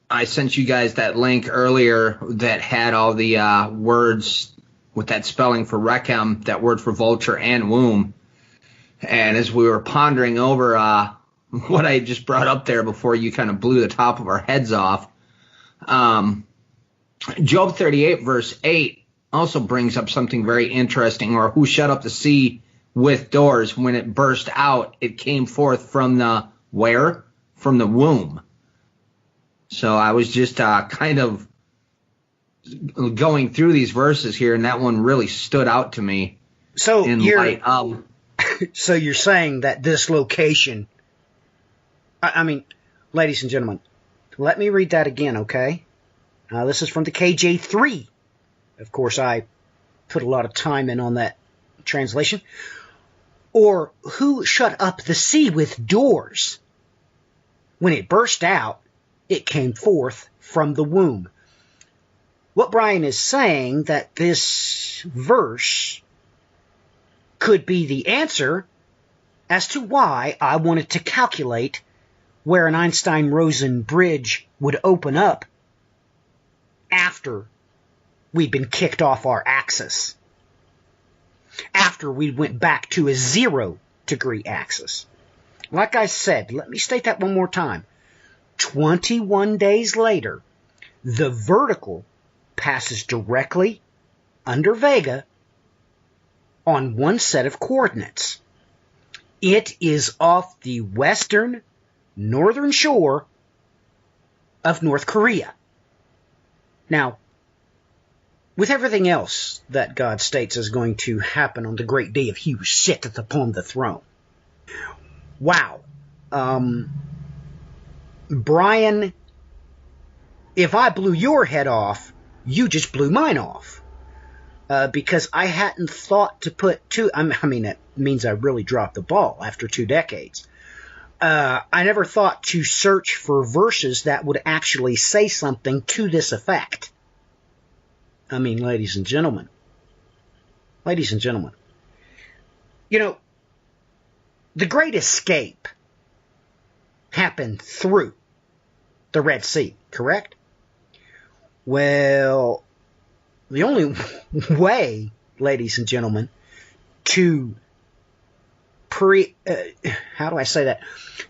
I sent you guys that link earlier that had all the words with that spelling for Rechem, that word for vulture and womb. And as we were pondering over what I just brought up there before you kind of blew the top of our heads off, Job 38, verse 8, also brings up something very interesting, or who shut up the sea with doors. When it burst out, it came forth from the where? From the womb. So I was just kind of going through these verses here, and that one really stood out to me. So light of. So you're saying that this location, I mean, ladies and gentlemen, let me read that again, okay? This is from the KJ3. Of course, I put a lot of time in on that translation. Or who shut up the sea with doors? When it burst out, it came forth from the womb. What Brian is saying, that this verse could be the answer as to why I wanted to calculate where an Einstein-Rosen bridge would open up after we'd been kicked off our axis, after we went back to a 0-degree axis. Like I said, let me state that one more time. 21 days later, the vertical passes directly under Vega on one set of coordinates. It is off the western northern shore of North Korea. Now, with everything else that God states is going to happen on the great day of he who sitteth upon the throne. Wow. Brian, if I blew your head off, you just blew mine off. Because I hadn't thought to put two, I mean, it means I really dropped the ball after 2 decades. I never thought to search for verses that would actually say something to this effect. I mean, ladies and gentlemen, you know, the Great Escape happened through the Red Sea, correct? Well, the only way, ladies and gentlemen, to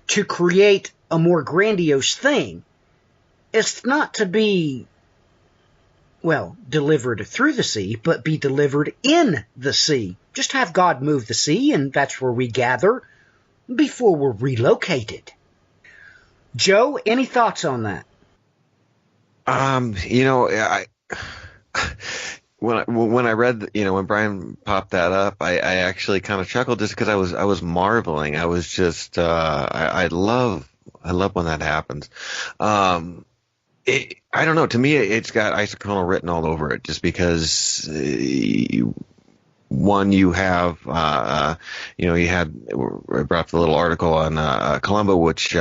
to create a more grandiose thing is not to be, well, delivered through the sea, but be delivered in the sea. Just have God move the sea, and that's where we gather before we're relocated. Joe, any thoughts on that? When I read, when Brian popped that up, I actually kind of chuckled just because I was marveling. I was just, I love when that happens. I don't know. To me, it's got isochronal written all over it, just because one, you have, you had I brought up the little article on Columba, which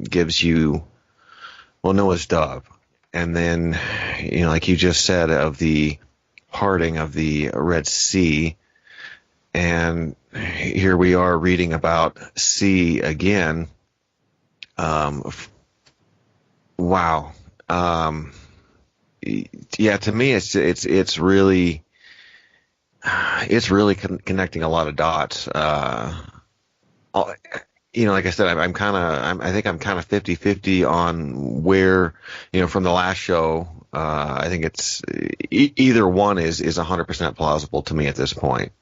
gives you, well, Noah's dove, and then, like you just said, of the parting of the Red Sea, and here we are reading about sea again. Wow. Yeah, to me, it's really connecting a lot of dots. Like I said, I think I'm kind of 50-50 on where, from the last show. I think it's either one is 100% plausible to me at this point,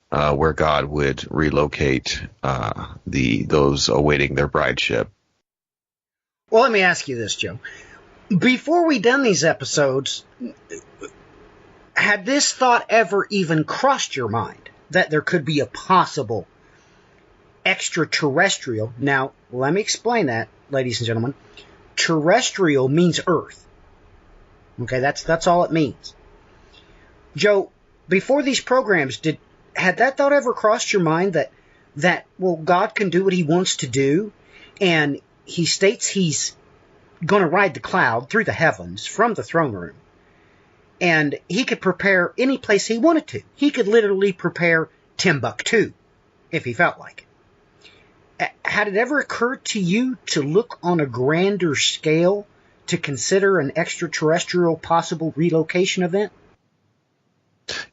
where God would relocate those awaiting their brideship. Well, let me ask you this, Joe. Before we done these episodes, had this thought ever even crossed your mind that there could be a possible extraterrestrial? Now, let me explain that, ladies and gentlemen. Terrestrial means Earth. Okay, that's all it means. Joe, before these programs, had that thought ever crossed your mind that God can do what he wants to do, and he states he's going to ride the cloud through the heavens from the throne room, and he could prepare any place he wanted to. He could literally prepare Timbuktu if he felt like it. Had it ever occurred to you to look on a grander scale to consider an extraterrestrial possible relocation event?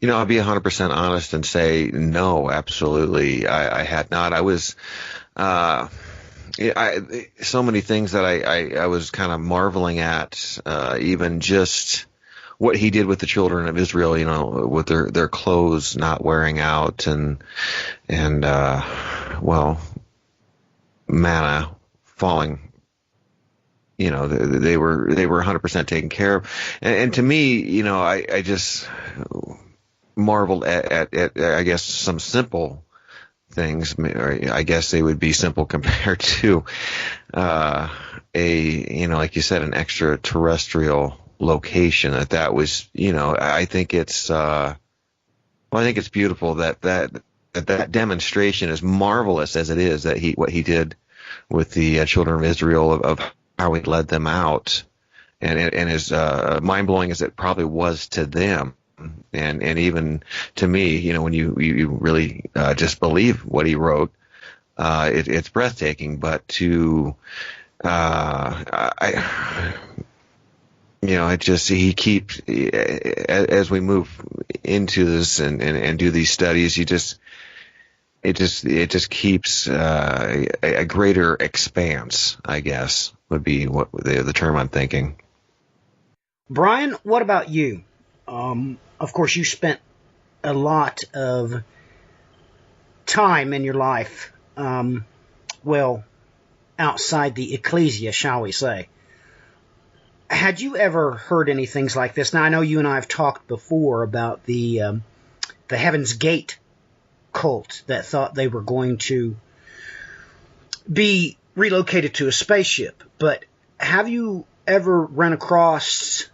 I'll be 100% honest and say no, absolutely. I had not. I was, so many things that I was kind of marveling at, even just what he did with the children of Israel, with their clothes not wearing out, and manna falling. They were 100% taken care of, and to me, I just marveled at I guess some simple things. I guess they would be simple compared to like you said, an extraterrestrial location. That was, I think it's beautiful that demonstration, as marvelous as it is, that what he did with the children of Israel, of how he led them out, and as mind blowing as it probably was to them. And even to me, when you really just believe what he wrote, it's breathtaking. But he keeps, as we move into this and do these studies, it just keeps a greater expanse, I guess, would be what the term I'm thinking. Brian, what about you? Of course, you spent a lot of time in your life, outside the ecclesia, shall we say. Had you ever heard any things like this? Now, I know you and I have talked before about the Heaven's Gate cult that thought they were going to be relocated to a spaceship, but have you ever run across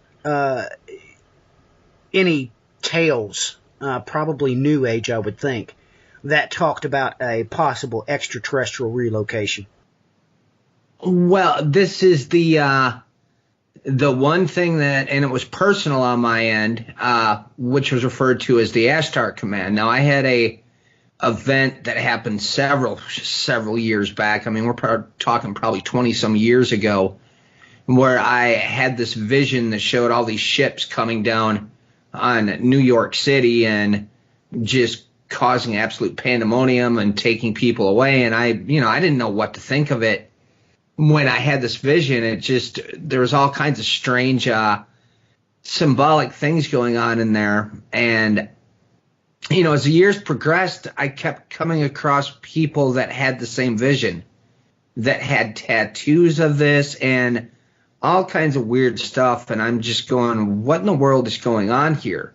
any tales, probably New Age, I would think, that talked about a possible extraterrestrial relocation? Well, this is the one thing that, and it was personal on my end, which was referred to as the Ashtar Command. Now, I had a event that happened several years back. I mean, we're talking probably 20 some years ago, where I had this vision that showed all these ships coming down on New York City and just causing absolute pandemonium and taking people away. And I didn't know what to think of it when I had this vision. There was all kinds of strange symbolic things going on in there. And, as the years progressed, I kept coming across people that had the same vision, that had tattoos of this and all kinds of weird stuff. And I'm just going, what in the world is going on here?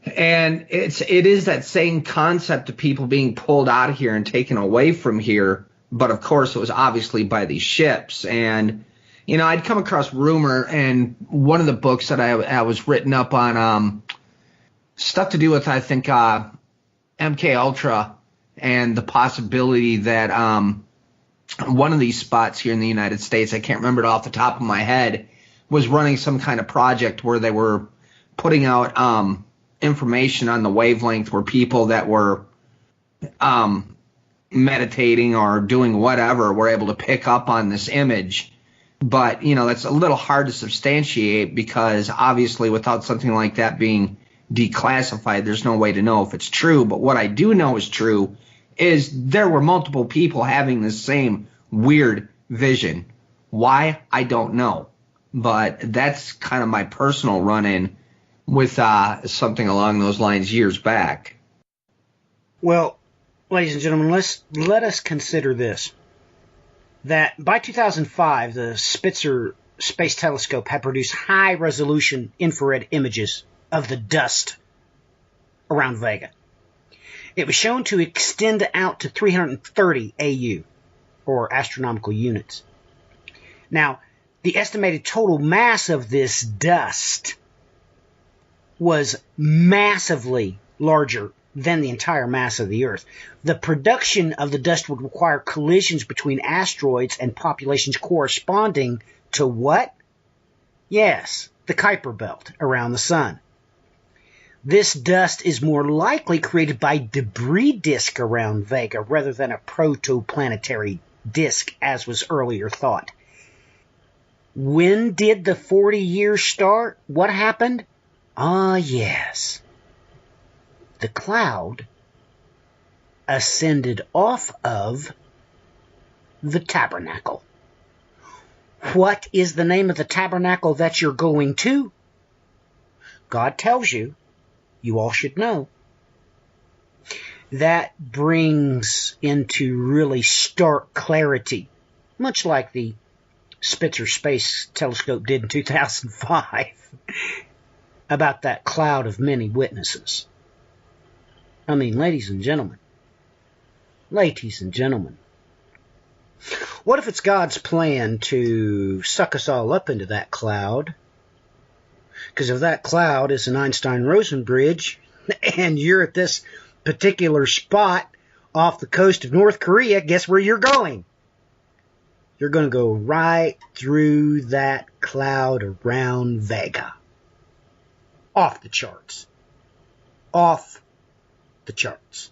And it is that same concept of people being pulled out of here and taken away from here. But of course, it was obviously by these ships. And, I'd come across rumor, and one of the books that I was written up on stuff to do with, I think, MK Ultra and the possibility that one of these spots here in the United States, I can't remember it off the top of my head, was running some kind of project where they were putting out information on the wavelength where people that were meditating or doing whatever were able to pick up on this image. But, that's a little hard to substantiate because obviously without something like that being declassified, there's no way to know if it's true. But what I do know is true is there were multiple people having the same weird vision. Why? I don't know. But that's kind of my personal run-in with something along those lines years back. Well, ladies and gentlemen, let us consider this. That by 2005, the Spitzer Space Telescope had produced high-resolution infrared images of the dust around Vega. It was shown to extend out to 330 AU, or astronomical units. Now, the estimated total mass of this dust was massively larger than the entire mass of the Earth. The production of the dust would require collisions between asteroids and populations corresponding to what? Yes, the Kuiper Belt around the Sun. This dust is more likely created by debris disk around Vega rather than a protoplanetary disk, as was earlier thought. When did the 40 years start? What happened? Ah, yes. The cloud ascended off of the tabernacle. What is the name of the tabernacle that you're going to? God tells you. You all should know. That brings into really stark clarity, much like the Spitzer Space Telescope did in 2005, about that cloud of many witnesses. I mean, ladies and gentlemen, what if it's God's plan to suck us all up into that cloud? Because if that cloud is an Einstein-Rosen bridge, and you're at this particular spot off the coast of North Korea, guess where you're going? You're going to go right through that cloud around Vega. Off the charts. Off the charts.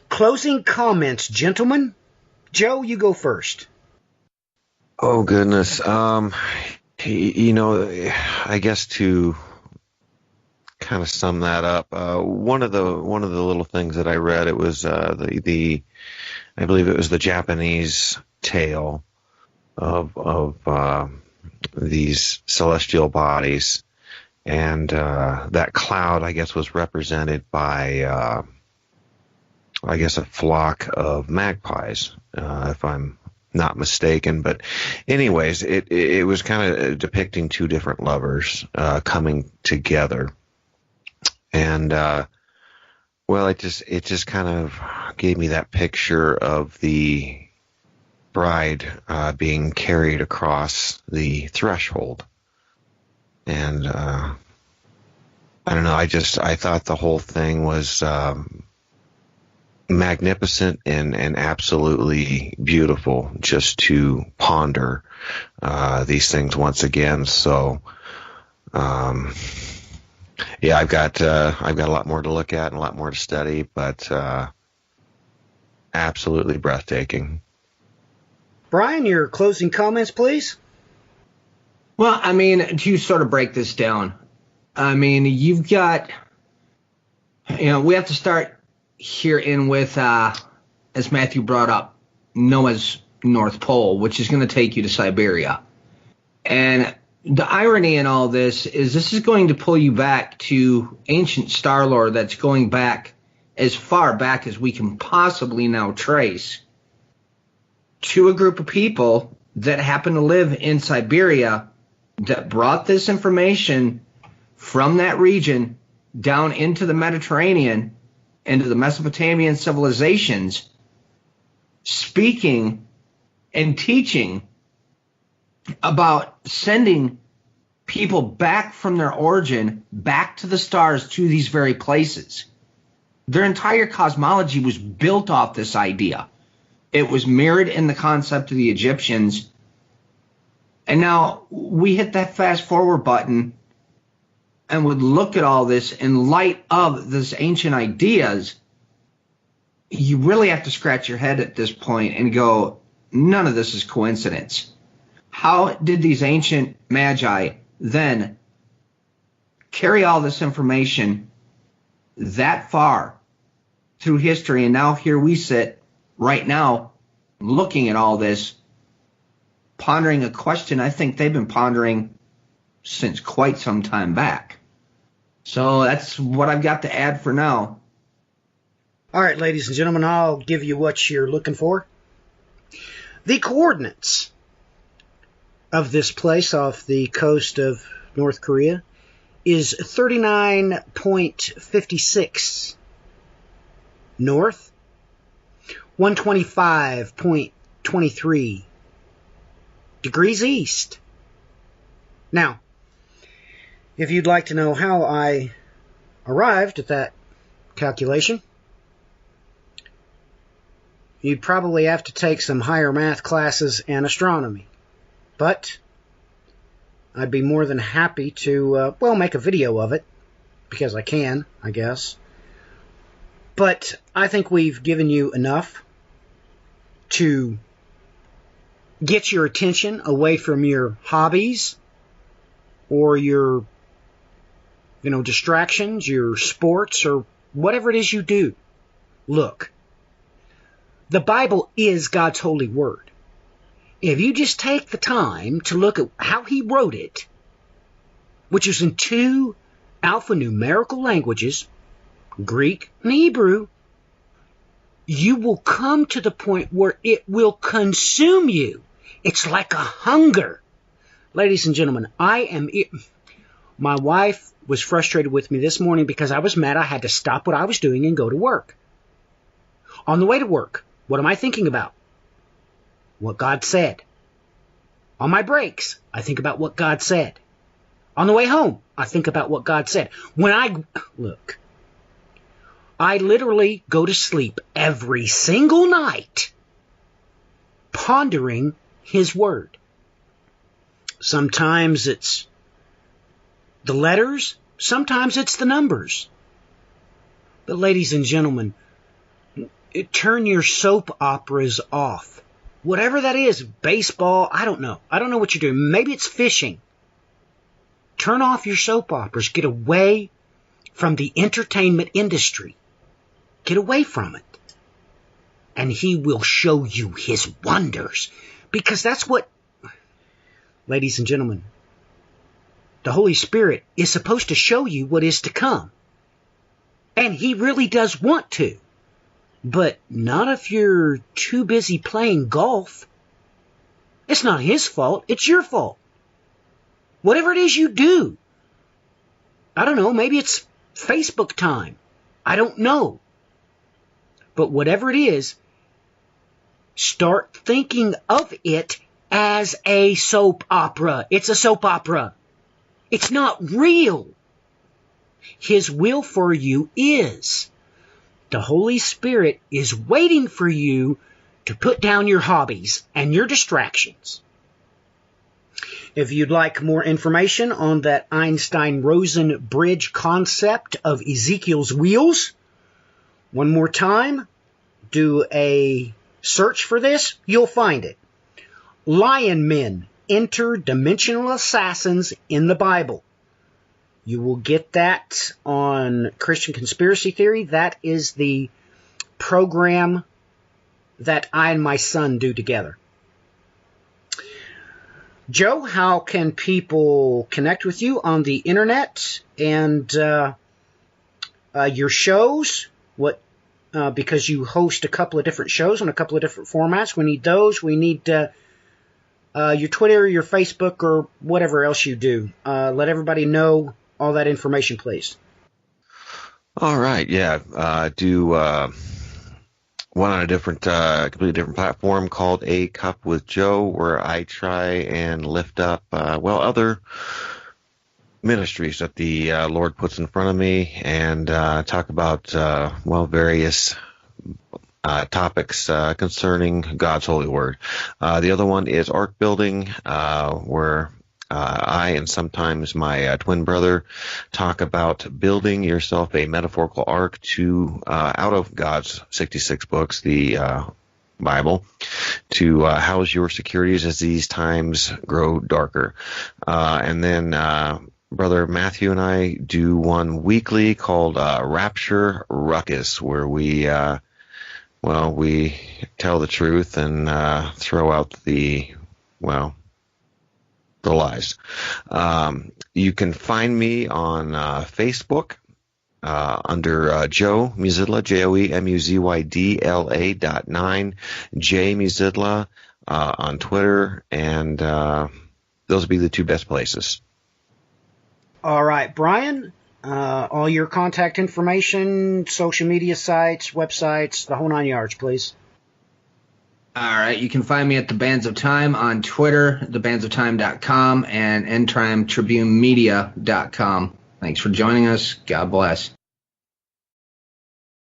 Closing comments, gentlemen. Joe, you go first. Oh, goodness. I guess to kind of sum that up, one of the little things that I read, it was I believe it was the Japanese tale of these celestial bodies, and that cloud, I guess, was represented by I guess a flock of magpies, if I'm not mistaken. But anyways, it was kind of depicting two different lovers coming together, and well, it just kind of gave me that picture of the bride being carried across the threshold, and I don't know, I thought the whole thing was magnificent and absolutely beautiful just to ponder these things once again. So yeah, I've got a lot more to look at and a lot more to study, but absolutely breathtaking. Brian, your closing comments, please. Well, I mean, to sort of break this down, I mean, you've got, we have to start here in with, as Matthew brought up, Noah's North Pole, which is going to take you to Siberia. And the irony in all this is going to pull you back to ancient star lore that's going back as far back as we can possibly now trace to a group of people that happen to live in Siberia that brought this information from that region down into the Mediterranean, into the Mesopotamian civilizations, speaking and teaching about sending people back from their origin, back to the stars, to these very places. Their entire cosmology was built off this idea. It was mirrored in the concept of the Egyptians. And now we hit that fast forward button and would look at all this in light of these ancient ideas. You really have to scratch your head at this point and go, none of this is coincidence. How did these ancient magi then carry all this information that far through history? And now here we sit right now looking at all this, pondering a question I think they've been pondering since quite some time back. So that's what I've got to add for now. All right, ladies and gentlemen, I'll give you what you're looking for. The coordinates of this place off the coast of North Korea is 39.56 north, 125.23 degrees east. Now, if you'd like to know how I arrived at that calculation, you'd probably have to take some higher math classes and astronomy. But I'd be more than happy to, make a video of it, because I can, I guess. But I think we've given you enough to get your attention away from your hobbies or your, distractions, your sports, or whatever it is you do. Look, the Bible is God's holy word. If you just take the time to look at how he wrote it, which is in 2 alphanumerical languages, Greek and Hebrew, you will come to the point where it will consume you. It's like a hunger. Ladies and gentlemen, my wife was frustrated with me this morning because I was mad I had to stop what I was doing and go to work. On the way to work, what am I thinking about? What God said. On my breaks, I think about what God said. On the way home, I think about what God said. I literally go to sleep every single night pondering his word. Sometimes it's the letters, sometimes it's the numbers. But ladies and gentlemen, turn your soap operas off. Whatever that is, baseball, I don't know. I don't know what you're doing. Maybe it's fishing. Turn off your soap operas. Get away from the entertainment industry. Get away from it. And he will show you his wonders. Because that's what, ladies and gentlemen, the Holy Spirit is supposed to show you what is to come. And he really does want to. But not if you're too busy playing golf. It's not his fault. It's your fault. Whatever it is you do. I don't know. Maybe it's Facebook time. I don't know. But whatever it is, start thinking of it as a soap opera. It's a soap opera. It's not real. His will for you is. The Holy Spirit is waiting for you to put down your hobbies and your distractions. If you'd like more information on that Einstein-Rosen bridge concept of Ezekiel's wheels, one more time, do a search for this, you'll find it. Lion men, interdimensional assassins in the Bible. You will get that on Christian Conspiracy Theory. That is the program that I and my son do together. Joe, how can people connect with you on the internet and your shows? Because you host a couple of different shows on a couple of different formats. We need those. We need your Twitter, your Facebook, or whatever else you do. Let everybody know all that information, please. All right. Yeah. one on a different, completely different platform called A Cup with Joe, where I try and lift up, other ministries that the Lord puts in front of me, and talk about, various topics concerning God's holy word. The other one is ark building, where I and sometimes my twin brother talk about building yourself a metaphorical ark to out of God's 66 books, the Bible, to house your securities as these times grow darker. And then Brother Matthew and I do one weekly called Rapture Ruckus, where we we tell the truth and throw out the lies. You can find me on Facebook under Joe Muzydla, JoeMuzydla.9, J Muzydla on Twitter, and those would be the two best places. All right, Brian, all your contact information, social media sites, websites, the whole 9 yards, please. All right, you can find me at The Bands of Time on Twitter, thebandsofTime.com, and endtimetribunemedia.com. Thanks for joining us. God bless.